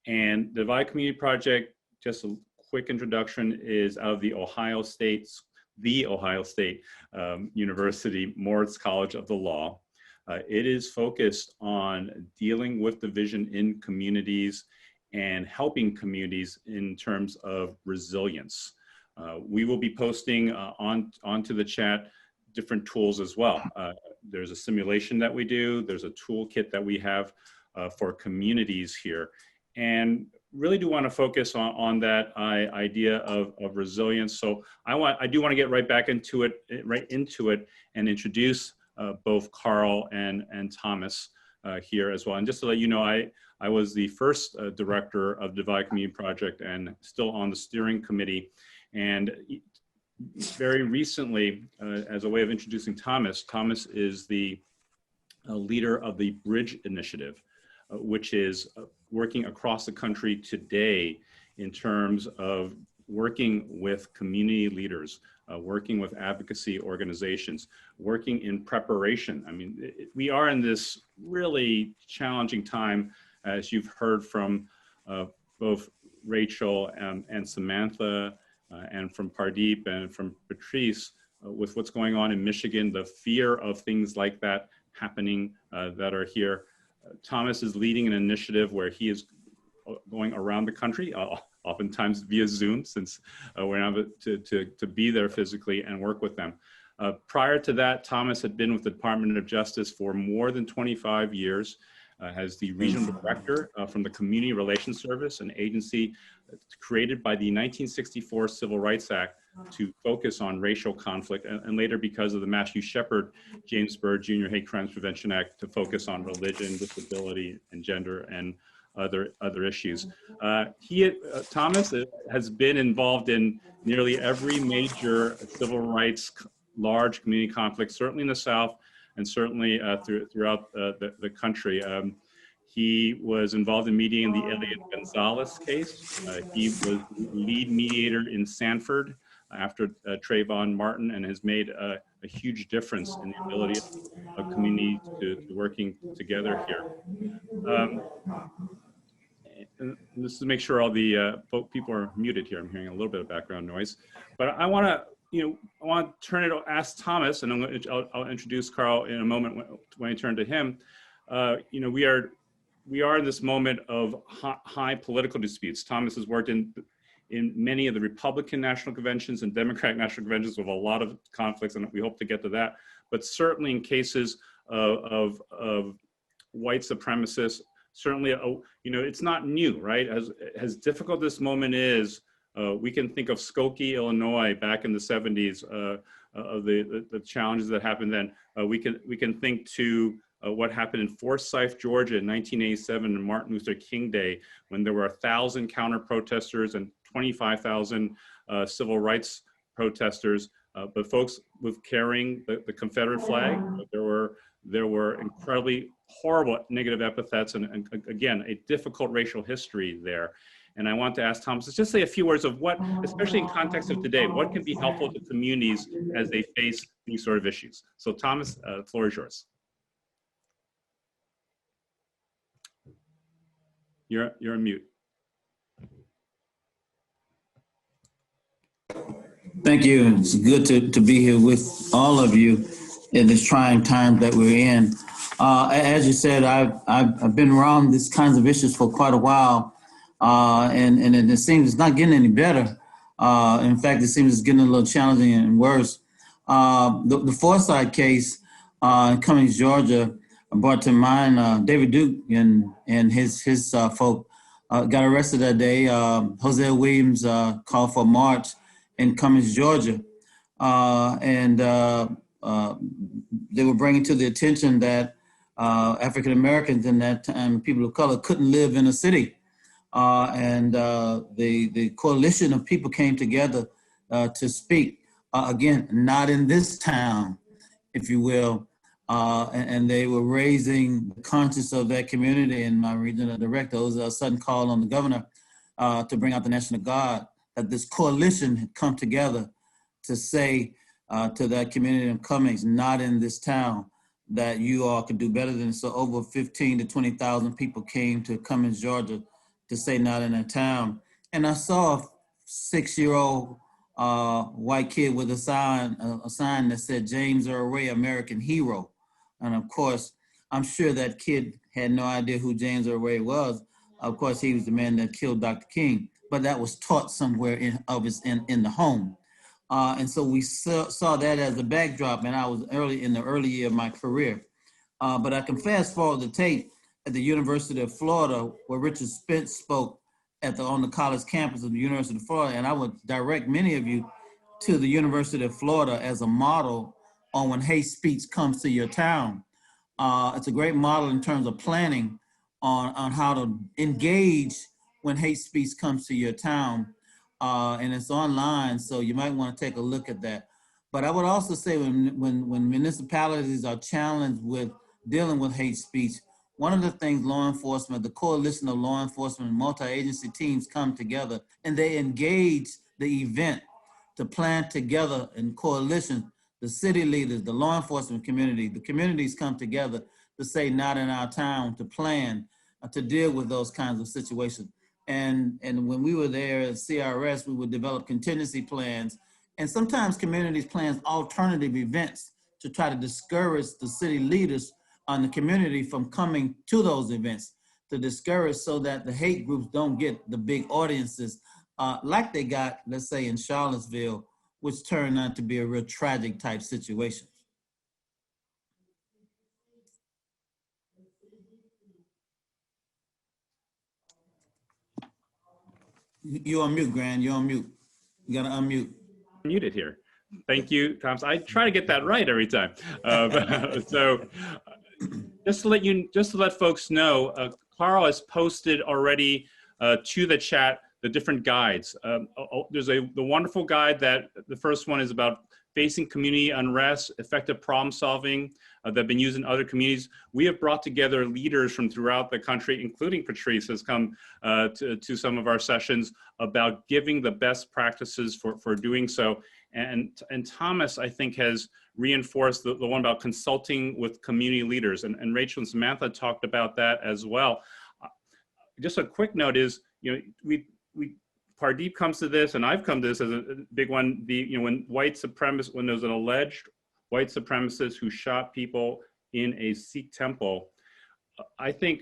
And the Divided Community Project, just a quick introduction, is out of the Ohio State University Moritz College of the Law. It is focused on dealing with division in communities and helping communities in terms of resilience. We will be posting onto the chat different tools as well. There's a simulation that we do. There's a toolkit that we have for communities here. And really do want to focus on that idea of resilience. So I do want to get right back into it, and introduce both Carl and Thomas here as well. And just to let you know, I was the first director of Divided Community Project and still on the steering committee. And very recently, as a way of introducing Thomas is the leader of the Bridge Initiative, which is working across the country today in terms of working with community leaders, working with advocacy organizations, working in preparation. I mean, we are in this really challenging time, as you've heard from both Rachel and Samantha, and from Pardeep and from Patrice, with what's going on in Michigan, the fear of things like that happening that are here. Thomas is leading an initiative where he is going around the country, oftentimes via Zoom, since we're not able to be there physically and work with them. Prior to that, Thomas had been with the Department of Justice for more than 25 years, as the regional director from the Community Relations Service, an agency created by the 1964 Civil Rights Act to focus on racial conflict, and later, because of the Matthew Shepard, James Byrd Jr. Hate Crimes Prevention Act, to focus on religion, disability, and gender, and other issues. Thomas has been involved in nearly every major civil rights, large community conflict, certainly in the South, and certainly throughout the country. He was involved in mediating the Eliot Gonzalez case. He was lead mediator in Sanford after Trayvon Martin, and has made a huge difference in the ability of communities to working together here. And just to make sure all the people are muted here. I'm hearing a little bit of background noise, but I want to ask Thomas, and I'll introduce Carl in a moment when I turn to him. We are in this moment of high political disputes. Thomas has worked in many of the Republican national conventions and Democratic national conventions with a lot of conflicts, and we hope to get to that. But certainly in cases of white supremacists, certainly, it's not new, right? As difficult this moment is, we can think of Skokie, Illinois, back in the 70s, of the challenges that happened then. We can think to what happened in Forsyth, Georgia in 1987 and Martin Luther King Day, when there were 1,000 counter protesters and 25,000 civil rights protesters, but folks with carrying the Confederate flag. There were incredibly horrible negative epithets, and again, a difficult racial history there. And I want to ask Thomas to just say a few words of what, especially in context of today, what can be helpful to communities as they face these sort of issues. So Thomas, the floor is yours. You're on mute.
Thank you. It's good to be here with all of you in this trying time that we're in. As you said, I've been around these kinds of issues for quite a while, and it seems it's not getting any better. In fact, it seems it's getting a little challenging and worse. The Forsyth case in Cummings, Georgia, brought to mind David Duke and his folk got arrested that day. Hosea Williams called for a march in Cummings, Georgia, and they were bringing to the attention that African Americans in that time, people of color, couldn't live in a city. The coalition of people came together to speak. Again, not in this town, if you will. And they were raising the conscience of that community. And my regional director, it was a sudden call on the governor to bring out the National Guard, that this coalition had come together to say to that community of Cummings, not in this town, that you all could do better than this. So over 15 to 20,000 people came to Cummings, Georgia to say not in that town. And I saw a 6-year-old white kid with a sign that said James Earl Ray, American hero. And of course, I'm sure that kid had no idea who James Earl Ray was. Of course, he was the man that killed Dr. King, but that was taught somewhere in the home. And so we saw that as a backdrop, and I was in the early year of my career. But I can fast forward the tape at the University of Florida, where Richard Spence spoke on the college campus of the University of Florida, and I would direct many of you to the University of Florida as a model on when hate speech comes to your town. It's a great model in terms of planning on how to engage when hate speech comes to your town. And it's online, so you might want to take a look at that. But I would also say when municipalities are challenged with dealing with hate speech, one of the things law enforcement, the coalition of law enforcement and multi-agency teams come together and they engage the event to plan together in coalition. The city leaders, the law enforcement community, the communities come together to say not in our town, to plan, to deal with those kinds of situations. And when we were there at CRS, we would develop contingency plans. And sometimes communities plan alternative events to try to discourage the city leaders on the community from coming to those events, to discourage so that the hate groups don't get the big audiences like they got, let's say, in Charlottesville, which turned out to be a real tragic type situation. You're on mute, Gran, you're on mute. You gotta unmute.
Muted here. Thank you, Thomas. I try to get that right every time. So just to let folks know, Carl has posted already to the chat the different guides. There's the wonderful guide that the first one is about facing community unrest, effective problem solving that have been used in other communities. We have brought together leaders from throughout the country, including Patrice has come to some of our sessions about giving the best practices for doing so. And Thomas, I think, has reinforced the one about consulting with community leaders. And Rachel and Samantha talked about that as well. Just a quick note is, Pardeep comes to this, and I've come to this as a big one. When when there's an alleged white supremacist who shot people in a Sikh temple, I think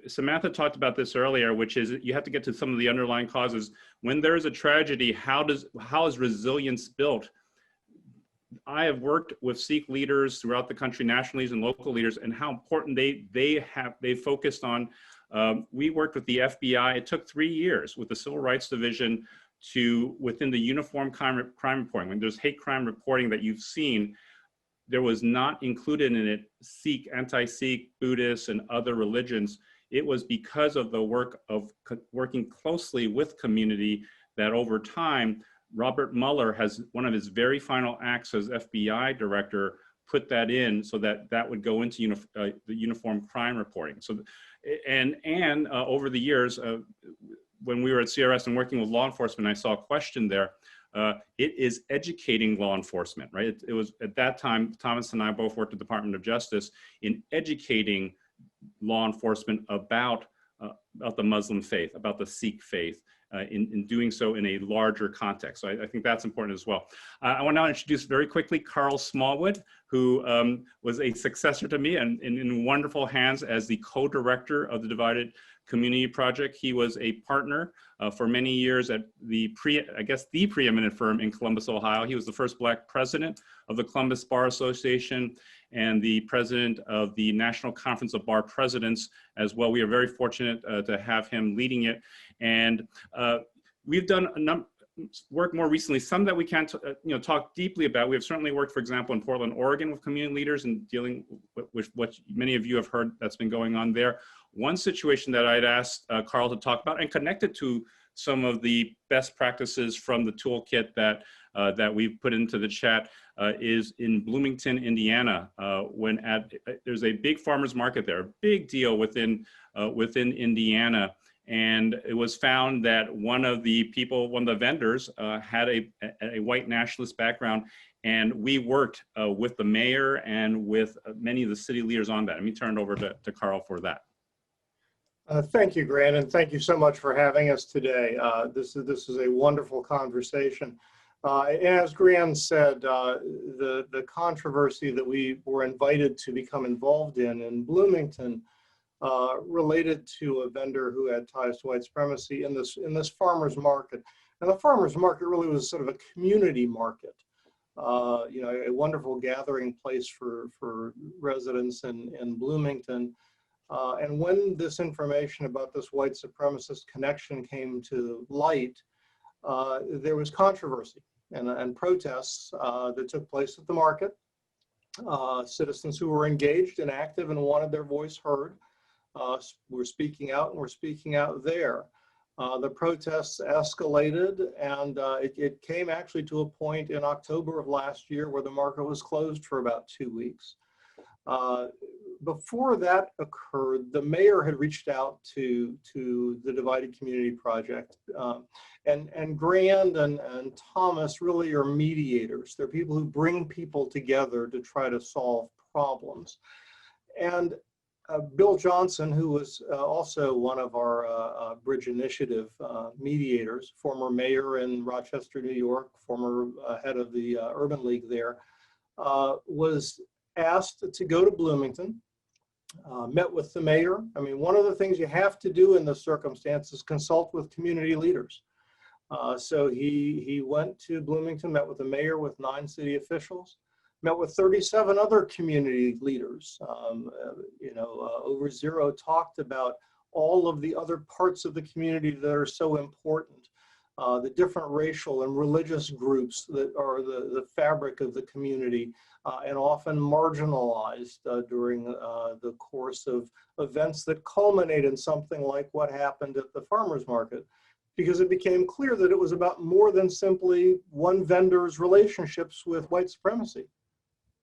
Samantha talked about this earlier, which is you have to get to some of the underlying causes. When there is a tragedy, how is resilience built? I have worked with Sikh leaders throughout the country, national leaders and local leaders, and how important they focused on. We worked with the FBI. It took 3 years with the Civil Rights Division within the uniform crime reporting. When there's hate crime reporting that you've seen, there was not included in it Sikh, anti-Sikh, Buddhists, and other religions. It was because of the work of working closely with community that over time, Robert Mueller has one of his very final acts as FBI director put that in so that would go into the uniform crime reporting. So, and over the years, when we were at CRS and working with law enforcement, I saw a question there. It is educating law enforcement, right? It was at that time, Thomas and I both worked at the Department of Justice in educating law enforcement about the Muslim faith, about the Sikh faith, in doing so in a larger context. So I think that's important as well. I want to introduce very quickly Carl Smallwood, who was a successor to me and in wonderful hands as the co-director of the Divided Community Project. He was a partner for many years at the preeminent firm in Columbus, Ohio. He was the first Black president of the Columbus Bar Association and the president of the National Conference of Bar Presidents as well. We are very fortunate to have him leading it. And we've done worked more recently, some that we can't talk deeply about. We have certainly worked, for example, in Portland, Oregon with community leaders and dealing with what many of you have heard that's been going on there. One situation that I'd asked Carl to talk about and connected to some of the best practices from the toolkit that that we've put into the chat is in Bloomington, Indiana, there's a big farmers market there, a big deal within Indiana. And it was found that one of the vendors had a white nationalist background. And we worked with the mayor and with many of the city leaders on that. Let me turn it over to Carl for that.
Thank you, Grant, and thank you so much for having us today. This is a wonderful conversation. As Grant said, the controversy that we were invited to become involved in Bloomington related to a vendor who had ties to white supremacy in this farmers market. And the farmers market really was sort of a community market, a wonderful gathering place for residents in Bloomington. And when this information about this white supremacist connection came to light, there was controversy and protests that took place at the market. Citizens who were engaged and active and wanted their voice heard were speaking out, and were speaking out there. The protests escalated, and it came actually to a point in October of last year where the market was closed for about 2 weeks. Before that occurred, the mayor had reached out to the Divided Community Project, and Grand and Thomas really are mediators. They're people who bring people together to try to solve problems. And Bill Johnson, who was also one of our Bridge Initiative mediators, former mayor in Rochester, New York, former head of the Urban League there, was asked to go to Bloomington, met with the mayor. I mean, one of the things you have to do in this circumstance is consult with community leaders. So he went to Bloomington, met with the mayor, with 9 city officials, met with 37 other community leaders. Over Zero talked about all of the other parts of the community that are so important, the different racial and religious groups that are the fabric of the community, and often marginalized during the course of events that culminate in something like what happened at the farmers market, because it became clear that it was about more than simply one vendor's relationships with white supremacy.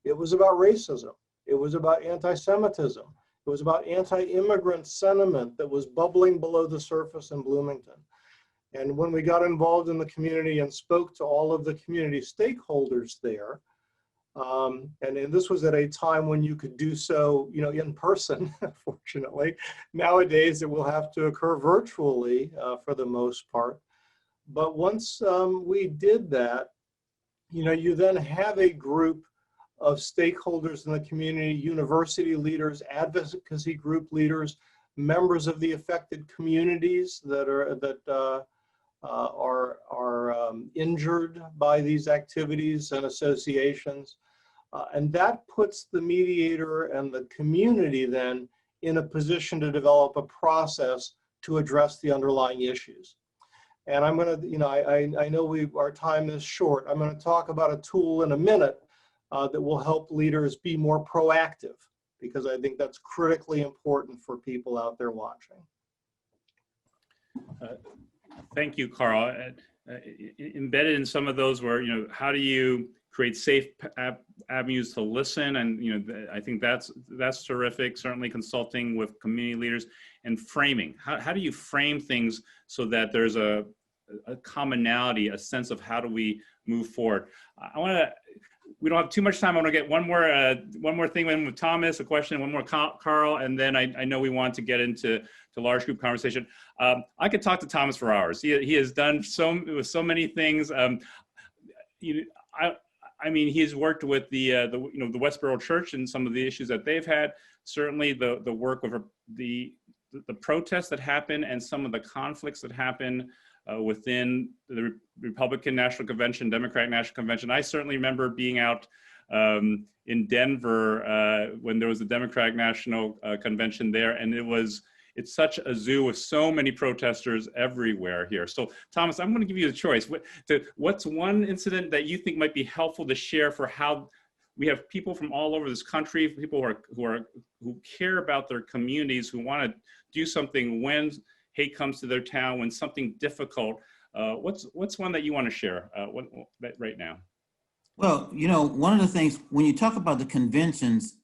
It was about racism. It was about anti-Semitism. It was about anti-immigrant sentiment that was bubbling below the surface in Bloomington. And when we got involved in the community and spoke to all of the community stakeholders there, and this was at a time when you could do so, in person, fortunately. Nowadays, it will have to occur virtually for the most part. But once we did that, you then have a group of stakeholders in the community, university leaders, advocacy group leaders, members of the affected communities that are injured by these activities and associations. And that puts the mediator and the community then in a position to develop a process to address the underlying issues. And I'm going to, I know our time is short. I'm going to talk about a tool in a minute that will help leaders be more proactive, because I think that's critically important for people out there watching.
Thank you, Carl. Embedded in some of those were, how do you create safe avenues to listen? And, I think that's terrific. Certainly consulting with community leaders and framing. How do you frame things so that there's a commonality, a sense of how do we move forward? We don't have too much time. I want to get one more thing in with Thomas, a question, one more Carl, and then I know we want to get into large group conversation. I could talk to Thomas for hours. He has done so many things. I mean, he's worked with the Westboro Church and some of the issues that they've had. Certainly, the work of the protests that happen and some of the conflicts that happen within the Republican National Convention, Democratic National Convention. I certainly remember being out in Denver when there was the Democratic National Convention there, and it was it's such a zoo with so many protesters everywhere here. So Thomas, I'm going to give you the choice. What's one incident that you think might be helpful to share for how we have people from all over this country, people who care about their communities, who want to do something when hate comes to their town, when something difficult. What's one that you want to share right now?
Well, you know, one of the things, when you talk about the conventions,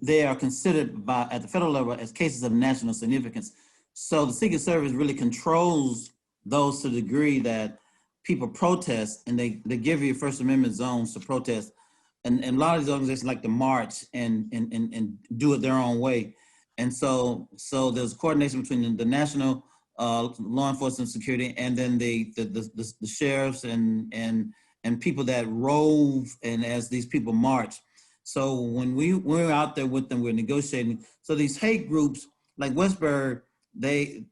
they are considered at the federal level as cases of national significance. So the Secret Service really controls those to the degree that people protest, and they give you First Amendment zones to protest. And a lot of these organizations like to march and do it their own way. And so there's coordination between the national law enforcement security and then the sheriffs and people that rove and as these people march. So when we're out there with them, we're negotiating. So these hate groups like Westburg, they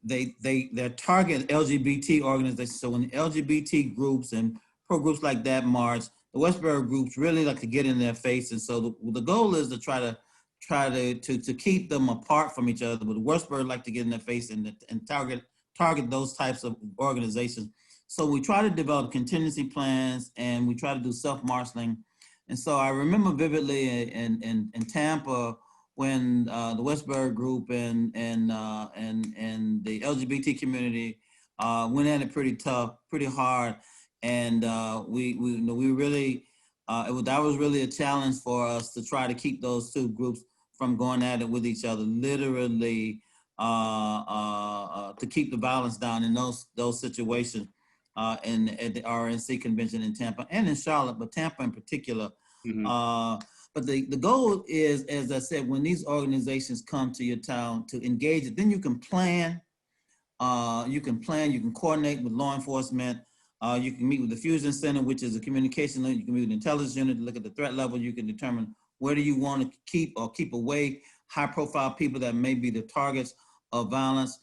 target LGBT organizations. So when the LGBT groups and pro groups like that march, the Westburg groups really like to get in their face. And so the goal is to try to keep them apart from each other. But the Westburg like to get in their face and target those types of organizations. So we try to develop contingency plans and we try to do self-marshaling. And so I remember vividly in Tampa when the Westburg group and the LGBT community went at it pretty tough, pretty hard. And we really, that was really a challenge for us to try to keep those two groups from going at it with each other, literally to keep the violence down in those situations. At the RNC convention in Tampa and in Charlotte, but Tampa in particular. Mm-hmm. But the goal is, as I said, when these organizations come to your town to engage it, then you can plan, you can coordinate with law enforcement, you can meet with the Fusion Center, which is a communication unit, you can meet with the intelligence unit to look at the threat level, you can determine where do you want to keep or keep away high profile people that may be the targets of violence.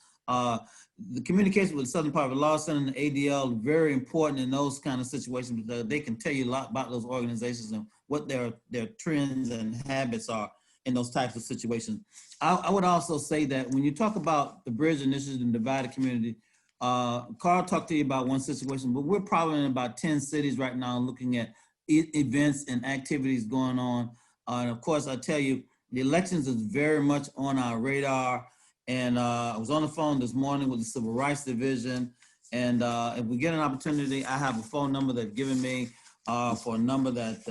The communication with the Southern Poverty Law Center and the ADL, very important in those kind of situations because they can tell you a lot about those organizations and what their trends and habits are in those types of situations. I would also say that when you talk about the bridge initiative and divided community, Carl talked to you about one situation, but we're probably in about 10 cities right now looking at events and activities going on. And of course, I tell you, the elections is very much on our radar. And I was on the phone this morning with the Civil Rights Division. And if we get an opportunity, I have a phone number they've given me for a number that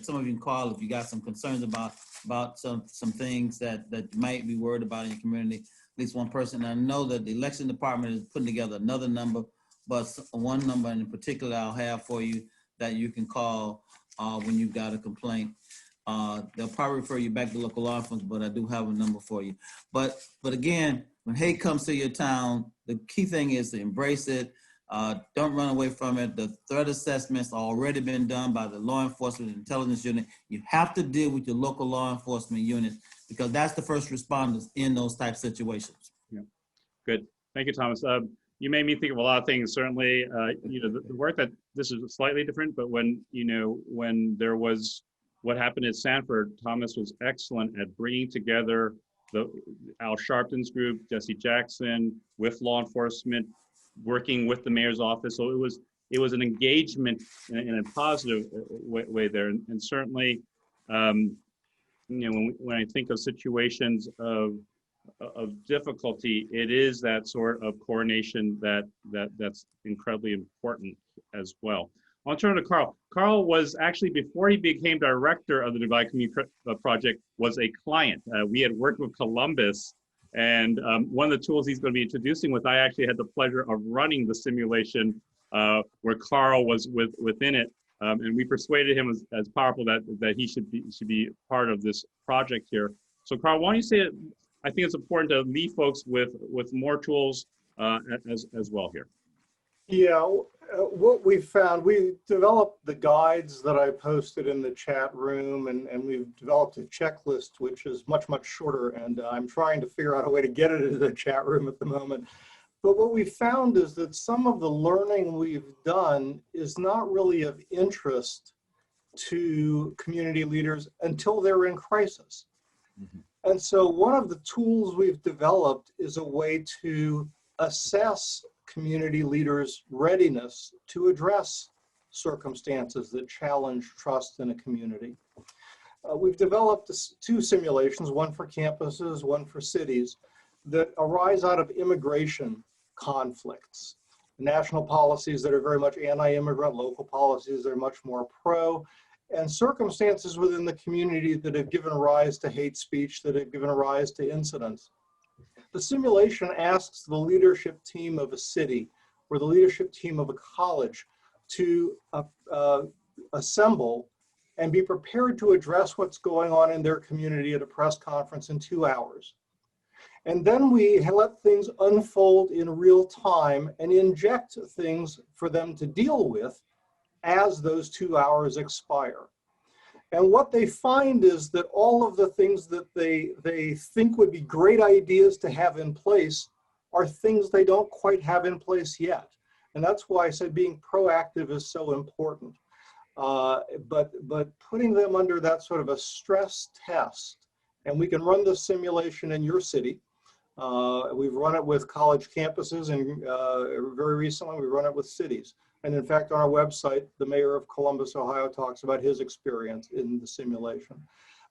some of you can call if you got some concerns about some things that you might be worried about in your community, at least one person. And I know that the election department is putting together another number, but one number in particular I'll have for you that you can call when you've got a complaint. They'll probably refer you back to local law enforcement, but I do have a number for you. But again, when hate comes to your town, the key thing is to embrace it. Don't run away from it. The threat assessment's already been done by the law enforcement and intelligence unit. You have to deal with your local law enforcement unit because that's the first responders in those type situations.
Yeah, good. Thank you, Thomas. You made me think of a lot of things. Certainly, the work that this is slightly different, but when there was what happened at Sanford, Thomas was excellent at bringing together Al Sharpton's group, Jesse Jackson, with law enforcement, working with the mayor's office. So it was an engagement in a positive way there. And certainly, when I think of situations of difficulty, it is that sort of coordination that's incredibly important as well. I'll turn to Carl. Carl was actually, before he became director of the Divide Community Project, was a client. We had worked with Columbus, and one of the tools he's going to be introducing with, I actually had the pleasure of running the simulation where Carl was within it, and we persuaded him as powerful that he should be part of this project here. So Carl, why don't you say it? I think it's important to leave folks with more tools as well here.
Yeah, what we found, we developed the guides that I posted in the chat room, and we've developed a checklist, which is much, much shorter, and I'm trying to figure out a way to get it into the chat room at the moment. But what we found is that some of the learning we've done is not really of interest to community leaders until they're in crisis. Mm-hmm. And so one of the tools we've developed is a way to assess community leaders' readiness to address circumstances that challenge trust in a community. We've developed 2 simulations, one for campuses, one for cities, that arise out of immigration conflicts. National policies that are very much anti-immigrant, local policies that are much more pro, and circumstances within the community that have given rise to hate speech, that have given rise to incidents. The simulation asks the leadership team of a city or the leadership team of a college to assemble and be prepared to address what's going on in their community at a press conference in 2 hours. And then we let things unfold in real time and inject things for them to deal with as those 2 hours expire. And what they find is that all of the things that they think would be great ideas to have in place are things they don't quite have in place yet. And that's why I said being proactive is so important. But putting them under that sort of a stress test, and we can run this simulation in your city. We've run it with college campuses, and very recently we run it with cities. And in fact, on our website, the mayor of Columbus, Ohio, talks about his experience in the simulation.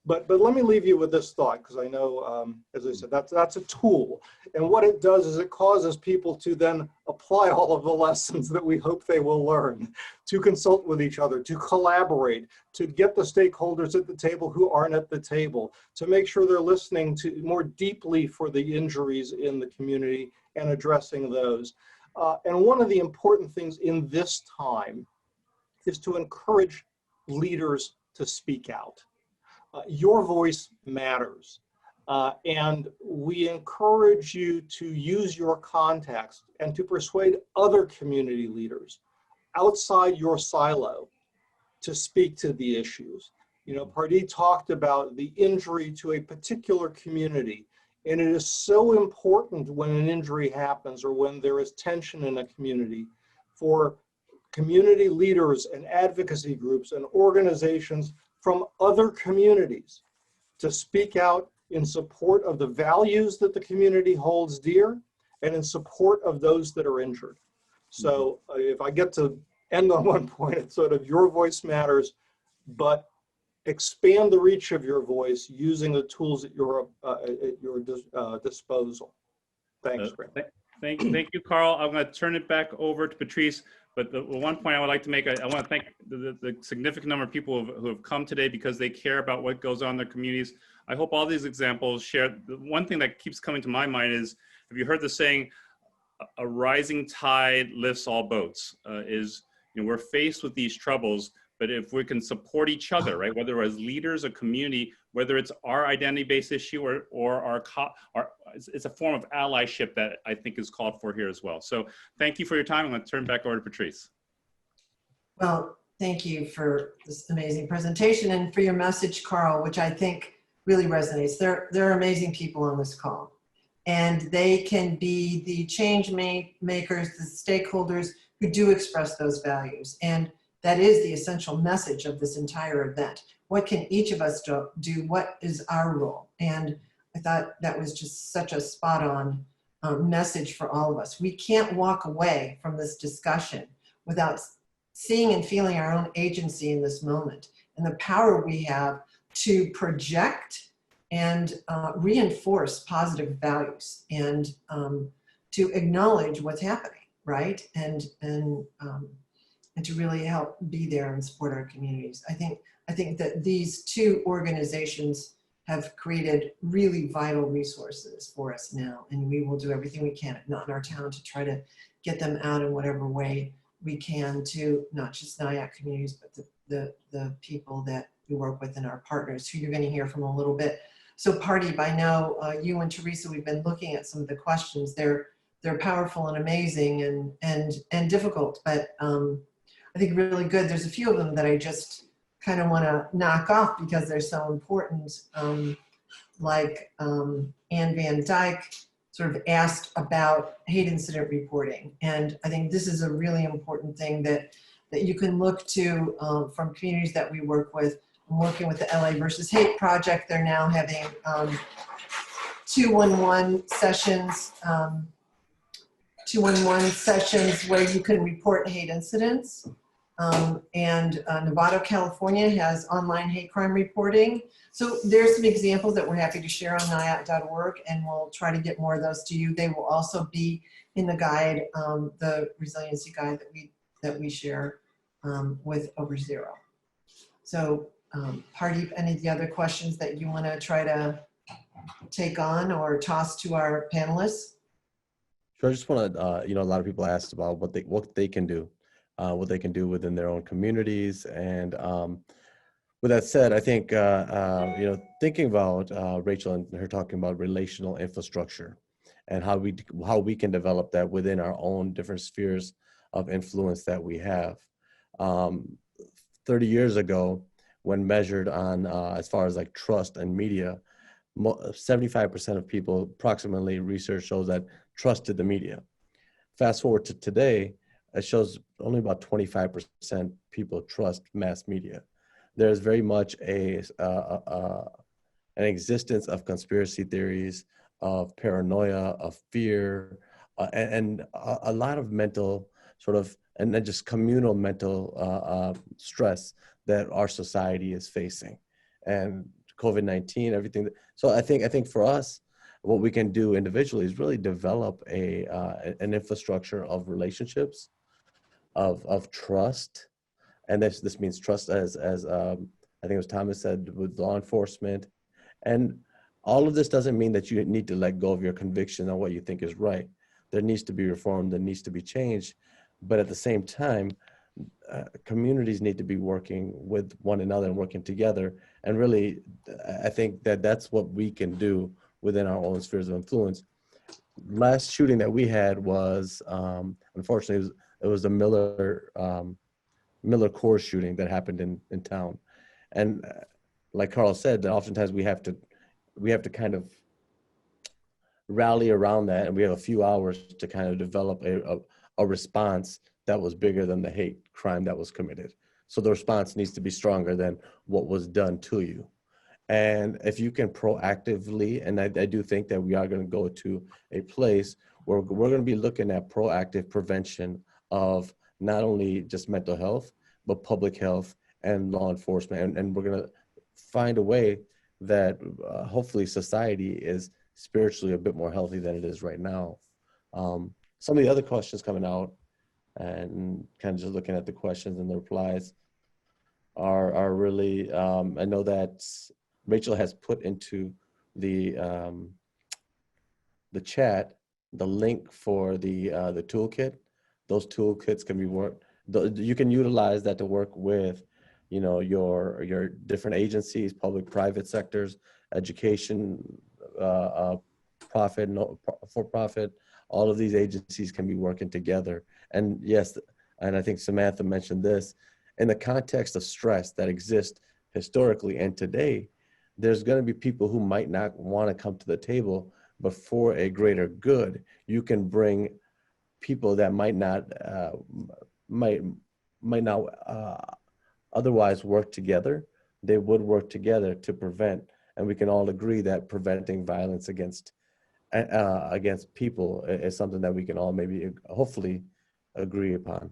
But let me leave you with this thought, because I know, as I said, that's a tool. And what it does is it causes people to then apply all of the lessons that we hope they will learn, to consult with each other, to collaborate, to get the stakeholders at the table who aren't at the table, to make sure they're listening to more deeply for the injuries in the community and addressing those. And one of the important things in this time is to encourage leaders to speak out. Your voice matters. And we encourage you to use your contacts and to persuade other community leaders outside your silo to speak to the issues. You know, Pardee talked about the injury to a particular community, and it is so important when an injury happens or when there is tension in a community for community leaders and advocacy groups and organizations from other communities to speak out in support of the values that the community holds dear and in support of those that are injured. So if I get to end on one point, it's sort of your voice matters, but expand the reach of your voice using the tools at your disposal. Thanks, Grant.
Thank you, Carl. I'm going to turn it back over to Patrice. But the one point I would like to make, I want to thank the significant number of people who have come today because they care about what goes on in their communities. I hope all these examples share. The one thing that keeps coming to my mind is, have you heard the saying, a rising tide lifts all boats? We're faced with these troubles, but if we can support each other, right, whether as leaders, a community, whether it's our identity-based issue or it's a form of allyship that I think is called for here as well. So thank you for your time. I'm going to turn back over to Patrice.
Well, thank you for this amazing presentation and for your message, Carl, which I think really resonates. There are amazing people on this call, and they can be the change makers, the stakeholders who do express those values. And that is the essential message of this entire event. What can each of us do? What is our role? And I thought that was just such a spot on message for all of us. We can't walk away from this discussion without seeing and feeling our own agency in this moment and the power we have to project and reinforce positive values and to acknowledge what's happening, right? And to really help be there and support our communities. I think that these 2 organizations have created really vital resources for us now, and we will do everything we can at Not in Our Town to try to get them out in whatever way we can to not just NIAC communities, but the people that we work with and our partners, who you're going to hear from a little bit. So Pardee, I know you and Teresa, we've been looking at some of the questions. They're powerful and amazing and difficult, but I think really good. There's a few of them that I just kind of want to knock off because they're so important. Like Ann Van Dyke sort of asked about hate incident reporting. And I think this is a really important thing that you can look to from communities that we work with. I'm working with the LA versus Hate Project. They're now having 211 sessions, 211 sessions where you can report hate incidents. And Nevada, California has online hate crime reporting. So there's some examples that we're happy to share on NIAT.org, and we'll try to get more of those to you. They will also be in the guide, the resiliency guide that we share with Over Zero. So Pardeep, any of the other questions that you want to try to take on or toss to our panelists?
Sure, I just want to, you know, a lot of people asked about what they can do within their own communities. And with that said, I think, you know, thinking about Rachel and her talking about relational infrastructure and how we can develop that within our own different spheres of influence that we have. 30 years ago, when measured on as far as like trust and media, 75% of people, approximately, research shows that trusted the media. Fast forward to today, it shows only about 25% people trust mass media. There's very much an existence of conspiracy theories, of paranoia, of fear, and a lot of mental sort of, and then just communal mental stress that our society is facing. And COVID-19, everything. So I think for us, what we can do individually is really develop an infrastructure of relationships, of trust, and this means trust as I think it was Thomas said, with law enforcement. And all of this doesn't mean that you need to let go of your conviction on what you think is right. There needs to be reform, there needs to be change, but at the same time, communities need to be working with one another and working together. And really, I think that's what we can do within our own spheres of influence. Last shooting that we had was, unfortunately, it was the Miller Coors shooting that happened in town. And like Carl said, that oftentimes we have to kind of rally around that, and we have a few hours to kind of develop a response that was bigger than the hate crime that was committed. So the response needs to be stronger than what was done to you. And if you can proactively, and I do think that we are going to go to a place where we're going to be looking at proactive prevention of not only just mental health, but public health and law enforcement. And we're going to find a way that hopefully society is spiritually a bit more healthy than it is right now. Some of the other questions coming out, and kind of just looking at the questions and the replies, are really, I know that Rachel has put into the chat the link for the toolkit. Those toolkits can be worked. You can utilize that to work with, you know, your different agencies, public, private sectors, education, profit, for profit. All of these agencies can be working together. And yes, and I think Samantha mentioned this, in the context of stress that exists historically and today, there's going to be people who might not want to come to the table, but for a greater good, you can bring people that might not otherwise work together. They would work together to prevent, and we can all agree that preventing violence against people is something that we can all maybe hopefully agree upon.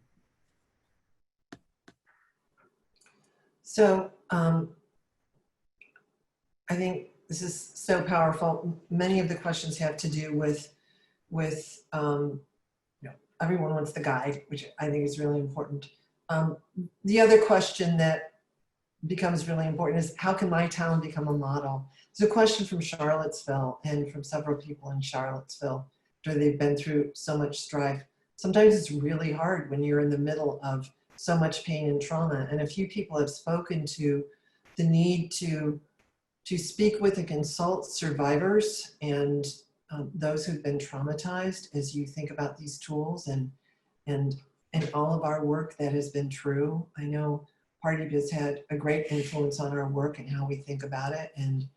So I think this is so powerful. Many of the questions have to do with you know, everyone wants the guide, which I think is really important. The other question that becomes really important is, how can my town become a model? There's a question from Charlottesville and from several people in Charlottesville after they've been through so much strife. Sometimes it's really hard when you're in the middle of so much pain and trauma. And a few people have spoken to the need to speak with and consult survivors and those who've been traumatized as you think about these tools and all of our work that has been true. I know Pardeep has had a great influence on our work and how we think about it. And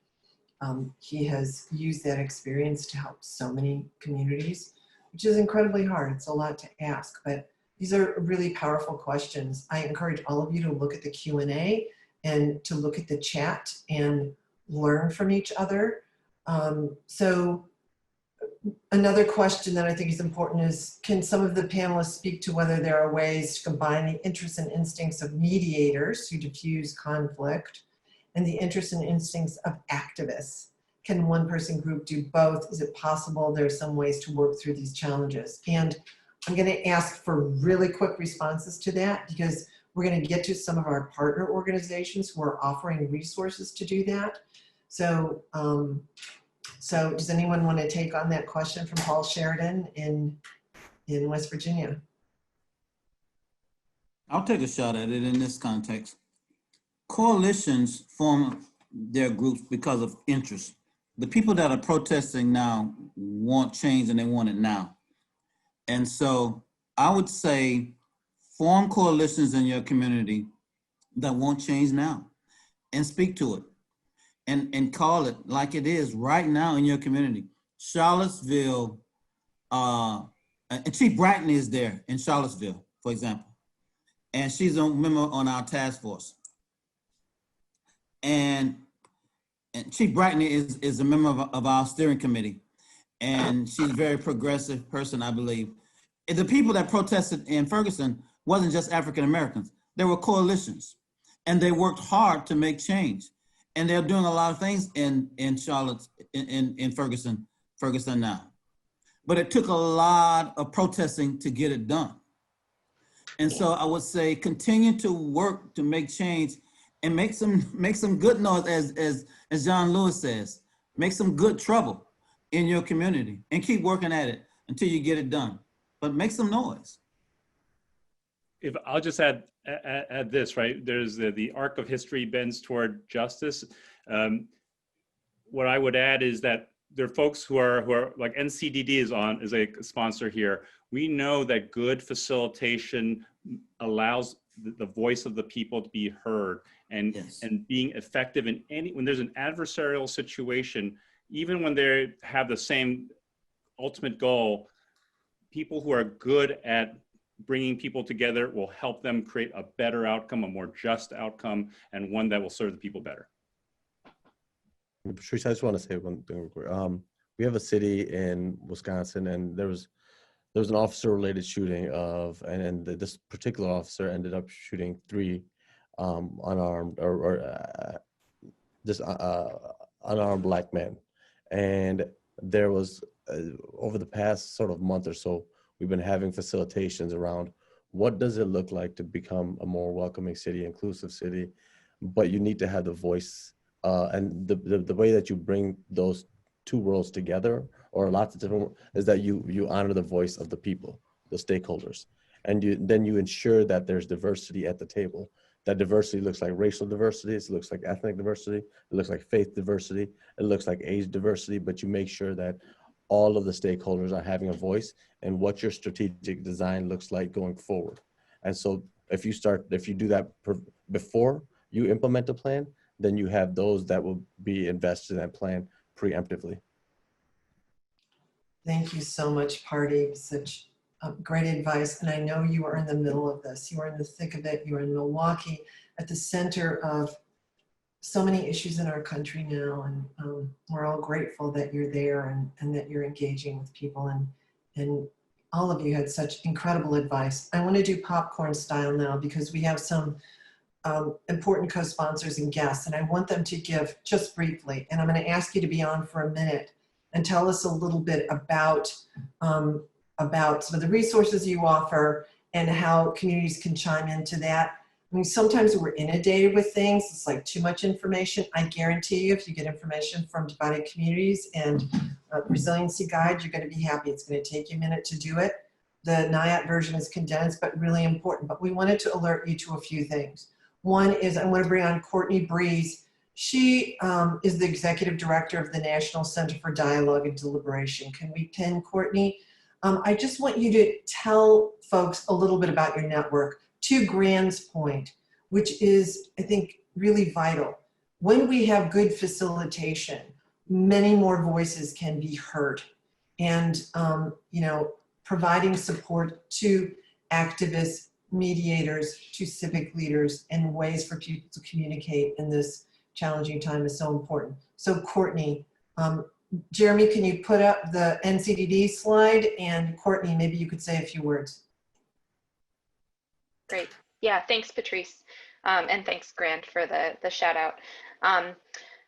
he has used that experience to help so many communities, which is incredibly hard. It's a lot to ask, but these are really powerful questions. I encourage all of you to look at the Q&A and to look at the chat and learn from each other. So another question that I think is important is, can some of the panelists speak to whether there are ways to combine the interests and instincts of mediators who diffuse conflict and the interests and instincts of activists? Can one person group do both? Is it possible there are some ways to work through these challenges? And I'm going to ask for really quick responses to that, because we're going to get to some of our partner organizations who are offering resources to do that. So, so does anyone want to take on that question from Paul Sheridan in West Virginia?
I'll take a shot at it in this context. Coalitions form their groups because of interest. The people that are protesting now want change, and they want it now. And so I would say form coalitions in your community that want change now, and speak to it, and call it like it is right now in your community. Charlottesville, and Chief Bratton is there in Charlottesville, for example, and she's a member on our task force. And Chief Bratton is a member of our steering committee, and she's a very progressive person, I believe. And the people that protested in Ferguson wasn't just African Americans. There were coalitions, and they worked hard to make change. And they're doing a lot of things in Charlotte, in Ferguson now. But it took a lot of protesting to get it done. And so I would say continue to work to make change, and make some good noise, as John Lewis says. Make some good trouble in your community, and keep working at it until you get it done. But make some noise.
If I'll just add this, right? There's the arc of history bends toward justice. What I would add is that there are folks who are like NCDD is a sponsor here. We know that good facilitation allows the voice of the people to be heard, and
Yes.
and being effective in when there's an adversarial situation, even when they have the same ultimate goal, people who are good at bringing people together will help them create a better outcome, a more just outcome, and one that will serve the people better.
Patrice, I just want to say one thing real quick. We have a city in Wisconsin, and there was an officer-related shooting and this particular officer ended up shooting 3 unarmed unarmed black men. And there was over the past sort of month or so, we've been having facilitations around what does it look like to become a more welcoming city, inclusive city, but you need to have the voice and the way that you bring those two worlds together, or lots of different, is that you honor the voice of the people, the stakeholders, and then you ensure that there's diversity at the table. That diversity looks like racial diversity, it looks like ethnic diversity, it looks like faith diversity, it looks like age diversity, but you make sure that all of the stakeholders are having a voice in what your strategic design looks like going forward. And so if you do that before you implement a plan, then you have those that will be invested in that plan preemptively.
Thank you so much, Party. Such great advice. And I know you are in the middle of this. You are in the thick of it. You are in Milwaukee, at the center of so many issues in our country now. And we're all grateful that you're there and that you're engaging with people. And all of you had such incredible advice. I want to do popcorn style now, because we have some important co-sponsors and guests, and I want them to give just briefly. And I'm going to ask you to be on for a minute and tell us a little bit about some of the resources you offer and how communities can chime into that. I mean, sometimes we're inundated with things. It's like too much information. I guarantee you, if you get information from Divided Communities and Resiliency Guide, you're going to be happy. It's going to take you a minute to do it. The NIAT version is condensed, but really important. But we wanted to alert you to a few things. One is I want to bring on Courtney Breeze. She is the executive director of the National Center for Dialogue and Deliberation. Can we pin Courtney? I just want you to tell folks a little bit about your network. To Gran's point, which is, I think, really vital. When we have good facilitation, many more voices can be heard. And, you know, providing support to activists, mediators to civic leaders and ways for people to communicate in this challenging time is so important. So Courtney, Jeremy, can you put up the NCDD slide? And Courtney, maybe you could say a few words.
Great. Yeah, thanks, Patrice. And thanks, Grant, for the shout out.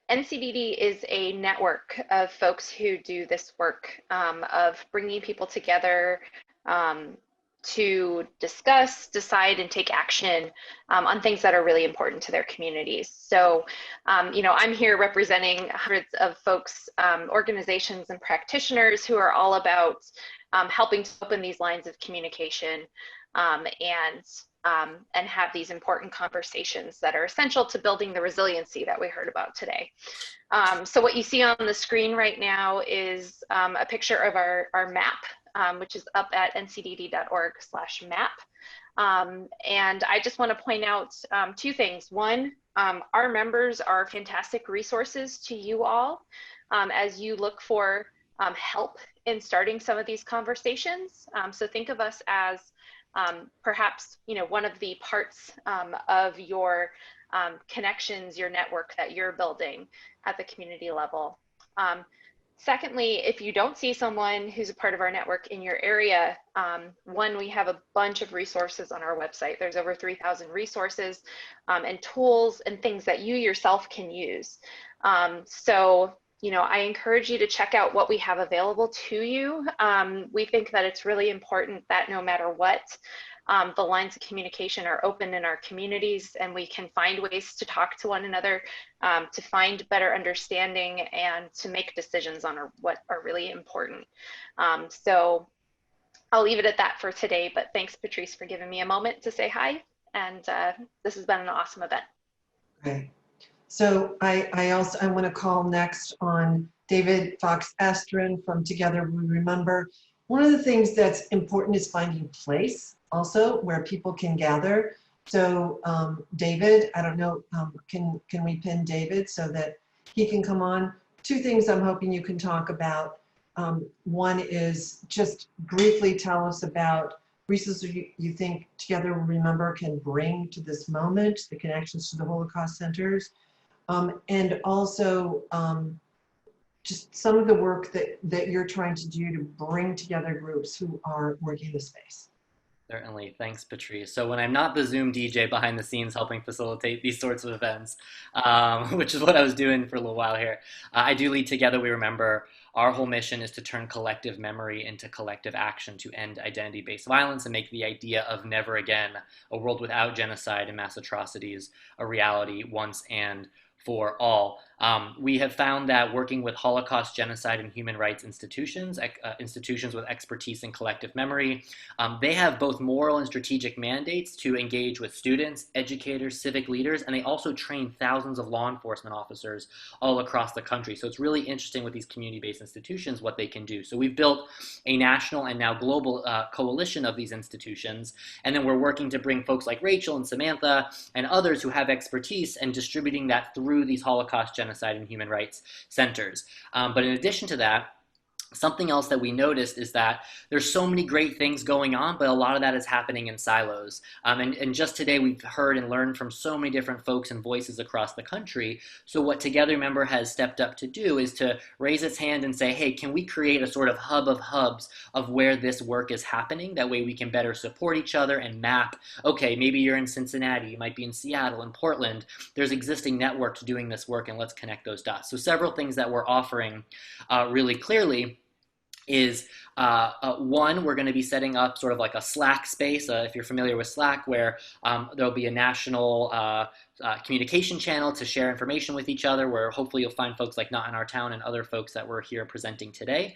NCDD is a network of folks who do this work of bringing people together to discuss, decide, and take action on things that are really important to their communities. So, you know, I'm here representing hundreds of folks, organizations, and practitioners who are all about helping to open these lines of communication and have these important conversations that are essential to building the resiliency that we heard about today. So what you see on the screen right now is a picture of our map, which is up at ncdd.org/map. And I just want to point out two things. One, our members are fantastic resources to you all as you look for help in starting some of these conversations. So think of us as perhaps, you know, one of the parts of your connections, your network that you're building at the community level. Secondly, if you don't see someone who's a part of our network in your area, one, we have a bunch of resources on our website. There's over 3,000 resources and tools and things that you yourself can use. So, you know, I encourage you to check out what we have available to you. We think that it's really important that no matter what, the lines of communication are open in our communities, and we can find ways to talk to one another, to find better understanding, and to make decisions on what are really important. So I'll leave it at that for today, but thanks, Patrice, for giving me a moment to say hi. And this has been an awesome event.
Great. So I want to call next on David Fox-Estrin from Together We Remember. One of the things that's important is finding place also where people can gather. So David, I don't know, can we pin David so that he can come on? Two things I'm hoping you can talk about. One is just briefly tell us about resources you think Together We Remember can bring to this moment, the connections to the Holocaust centers. And also just some of the work that you're trying to do to bring together groups who are working the space.
Certainly. Thanks, Patrice. So when I'm not the Zoom DJ behind the scenes helping facilitate these sorts of events, which is what I was doing for a little while here, I do lead Together We Remember. Our whole mission is to turn collective memory into collective action to end identity-based violence and make the idea of never again, a world without genocide and mass atrocities, a reality once and for all. We have found that working with Holocaust, genocide, and human rights institutions, institutions with expertise in collective memory, they have both moral and strategic mandates to engage with students, educators, civic leaders, and they also train thousands of law enforcement officers all across the country. So it's really interesting with these community-based institutions what they can do. So we've built a national and now global coalition of these institutions, and then we're working to bring folks like Rachel and Samantha and others who have expertise and distributing that through these Holocaust, genocide, and human rights centers. But in addition to that, something else that we noticed is that there's so many great things going on, but a lot of that is happening in silos. And just today we've heard and learned from so many different folks and voices across the country. So what Together Remember has stepped up to do is to raise its hand and say, hey, can we create a sort of hub of hubs of where this work is happening? That way we can better support each other and map, okay, maybe you're in Cincinnati, you might be in Seattle, in Portland. There's existing networks doing this work, and let's connect those dots. So several things that we're offering really clearly is one, we're going to be setting up sort of like a Slack space, if you're familiar with Slack, where there'll be a national communication channel to share information with each other, where hopefully you'll find folks like Not in Our Town and other folks that were here presenting today.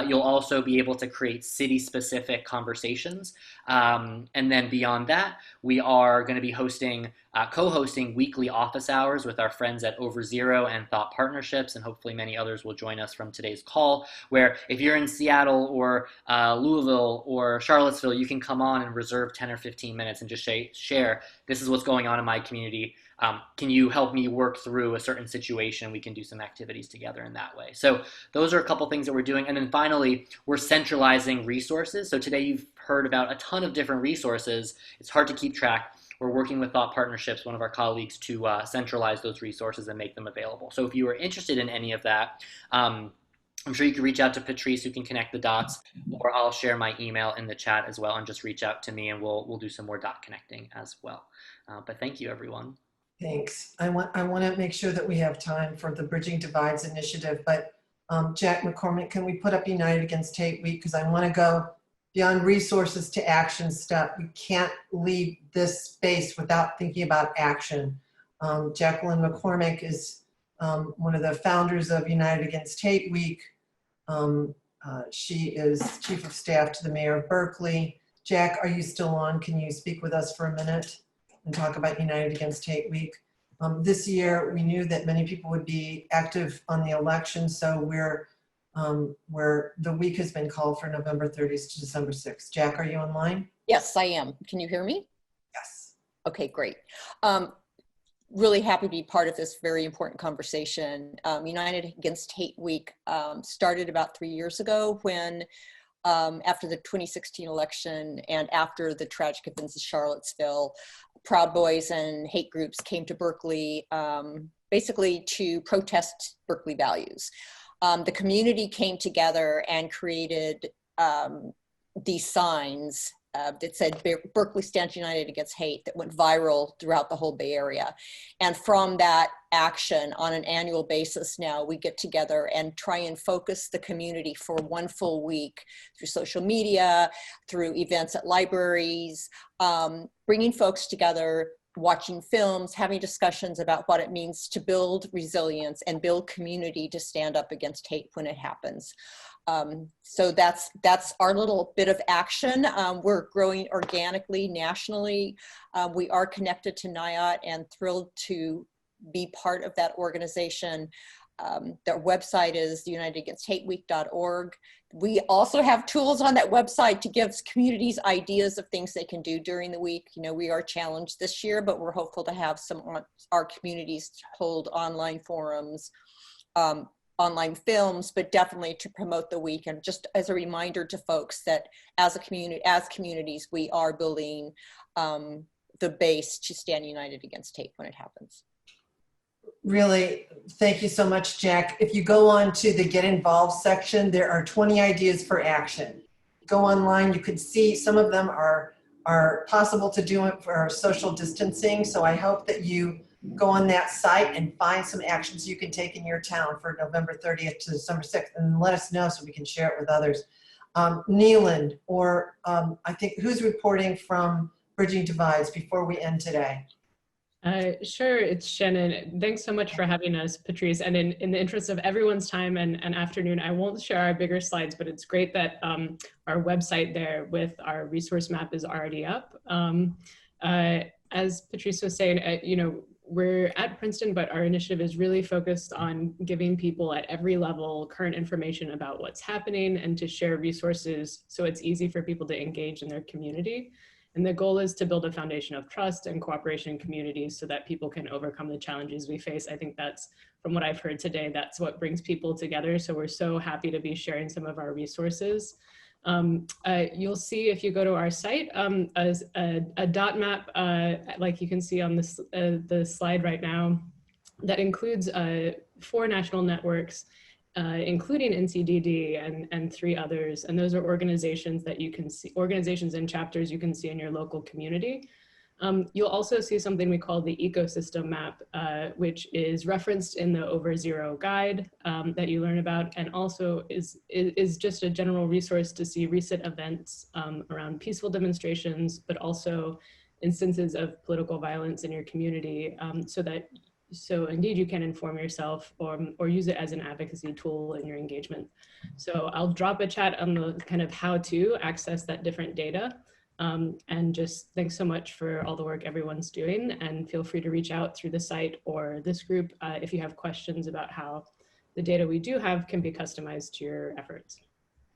You'll also be able to create city-specific conversations. And then beyond that, we are going to be hosting, co-hosting weekly office hours with our friends at Over Zero and Thought Partnerships, and hopefully many others will join us from today's call, where if you're in Seattle or Louisville or Charlottesville, you can come on and reserve 10 or 15 minutes and just share, this is what's going on in my community. Can you help me work through a certain situation? We can do some activities together in that way. So those are a couple things that we're doing. And then finally, we're centralizing resources. So today you've heard about a ton of different resources. It's hard to keep track. We're working with Thought Partnerships, one of our colleagues, to centralize those resources and make them available. So if you are interested in any of that, I'm sure you can reach out to Patrice, who can connect the dots, or I'll share my email in the chat as well, and just reach out to me, and we'll do some more dot connecting as well. But thank you, everyone.
Thanks. I want to make sure that we have time for the Bridging Divides initiative, but Jack McCormick, can we put up United Against Hate Week? Because I want to go beyond resources to action step. We can't leave this space without thinking about action. Jacqueline McCormick is one of the founders of United Against Hate Week. She is Chief of Staff to the Mayor of Berkeley. Jack, are you still on? Can you speak with us for a minute and talk about United Against Hate Week? This year, we knew that many people would be active on the election, so the week has been called for November 30th to December 6th. Jack, are you online?
Yes, I am. Can you hear me?
Yes.
Okay, great. Really happy to be part of this very important conversation. United Against Hate Week started about 3 years ago when, after the 2016 election and after the tragic events of Charlottesville, Proud Boys and hate groups came to Berkeley basically to protest Berkeley values. The community came together and created these signs that said Berkeley stands united against hate, that went viral throughout the whole Bay Area. And from that action, on an annual basis now, we get together and try and focus the community for one full week through social media, through events at libraries, bringing folks together, watching films, having discussions about what it means to build resilience and build community to stand up against hate when it happens. So that's our little bit of action. We're growing organically, nationally. We are connected to NIOT and thrilled to be part of that organization. Their website is unitedagainsthateweek.org. We also have tools on that website to give communities ideas of things they can do during the week. You know, we are challenged this year, but we're hopeful to have our communities hold online forums, online films, but definitely to promote the week. And just as a reminder to folks that as a community, as communities, we are building the base to stand united against hate when it happens.
Really, thank you so much, Jack. If you go on to the Get Involved section, there are 20 ideas for action. Go online, you can see some of them are possible to do it for social distancing. So I hope that you go on that site and find some actions you can take in your town for November 30th to December 6th, and let us know so we can share it with others. Neeland, or I think, who's reporting from Bridging Divides before we end today?
Sure, it's Shannon. Thanks so much for having us, Patrice. And in the interest of everyone's time and afternoon, I won't share our bigger slides, but it's great that our website there with our resource map is already up. As Patrice was saying, you know, we're at Princeton, but our initiative is really focused on giving people at every level current information about what's happening and to share resources so it's easy for people to engage in their community. And the goal is to build a foundation of trust and cooperation in communities so that people can overcome the challenges we face. I think that's, from what I've heard today, that's what brings people together. So we're so happy to be sharing some of our resources. You'll see if you go to our site as a dot map, like you can see on this, the slide right now, that includes 4 national networks, including NCDD and 3 others. And those are organizations that you can see, organizations and chapters you can see in your local community. You'll also see something we call the ecosystem map, which is referenced in the Over Zero guide that you learn about, and also is just a general resource to see recent events around peaceful demonstrations, but also instances of political violence in your community, so indeed you can inform yourself or use it as an advocacy tool in your engagement. So I'll drop a chat on the kind of how to access that different data. And just thanks so much for all the work everyone's doing, and feel free to reach out through the site or this group if you have questions about how the data we do have can be customized to your efforts.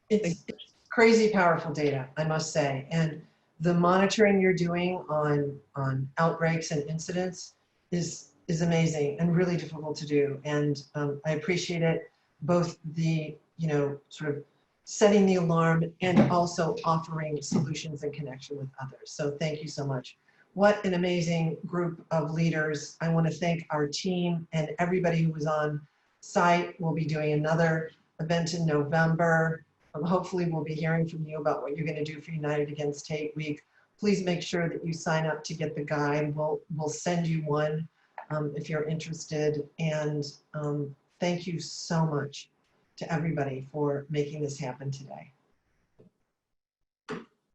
It's crazy powerful data, I must say. And the monitoring you're doing on outbreaks and incidents is amazing and really difficult to do. And I appreciate it, both the, you know, sort of setting the alarm, and also offering solutions in connection with others. So thank you so much. What an amazing group of leaders. I want to thank our team and everybody who was on site. We'll be doing another event in November. Hopefully we'll be hearing from you about what you're going to do for United Against Hate Week. Please make sure that you sign up to get the guide. We'll send you one if you're interested. And thank you so much to everybody for making this happen today.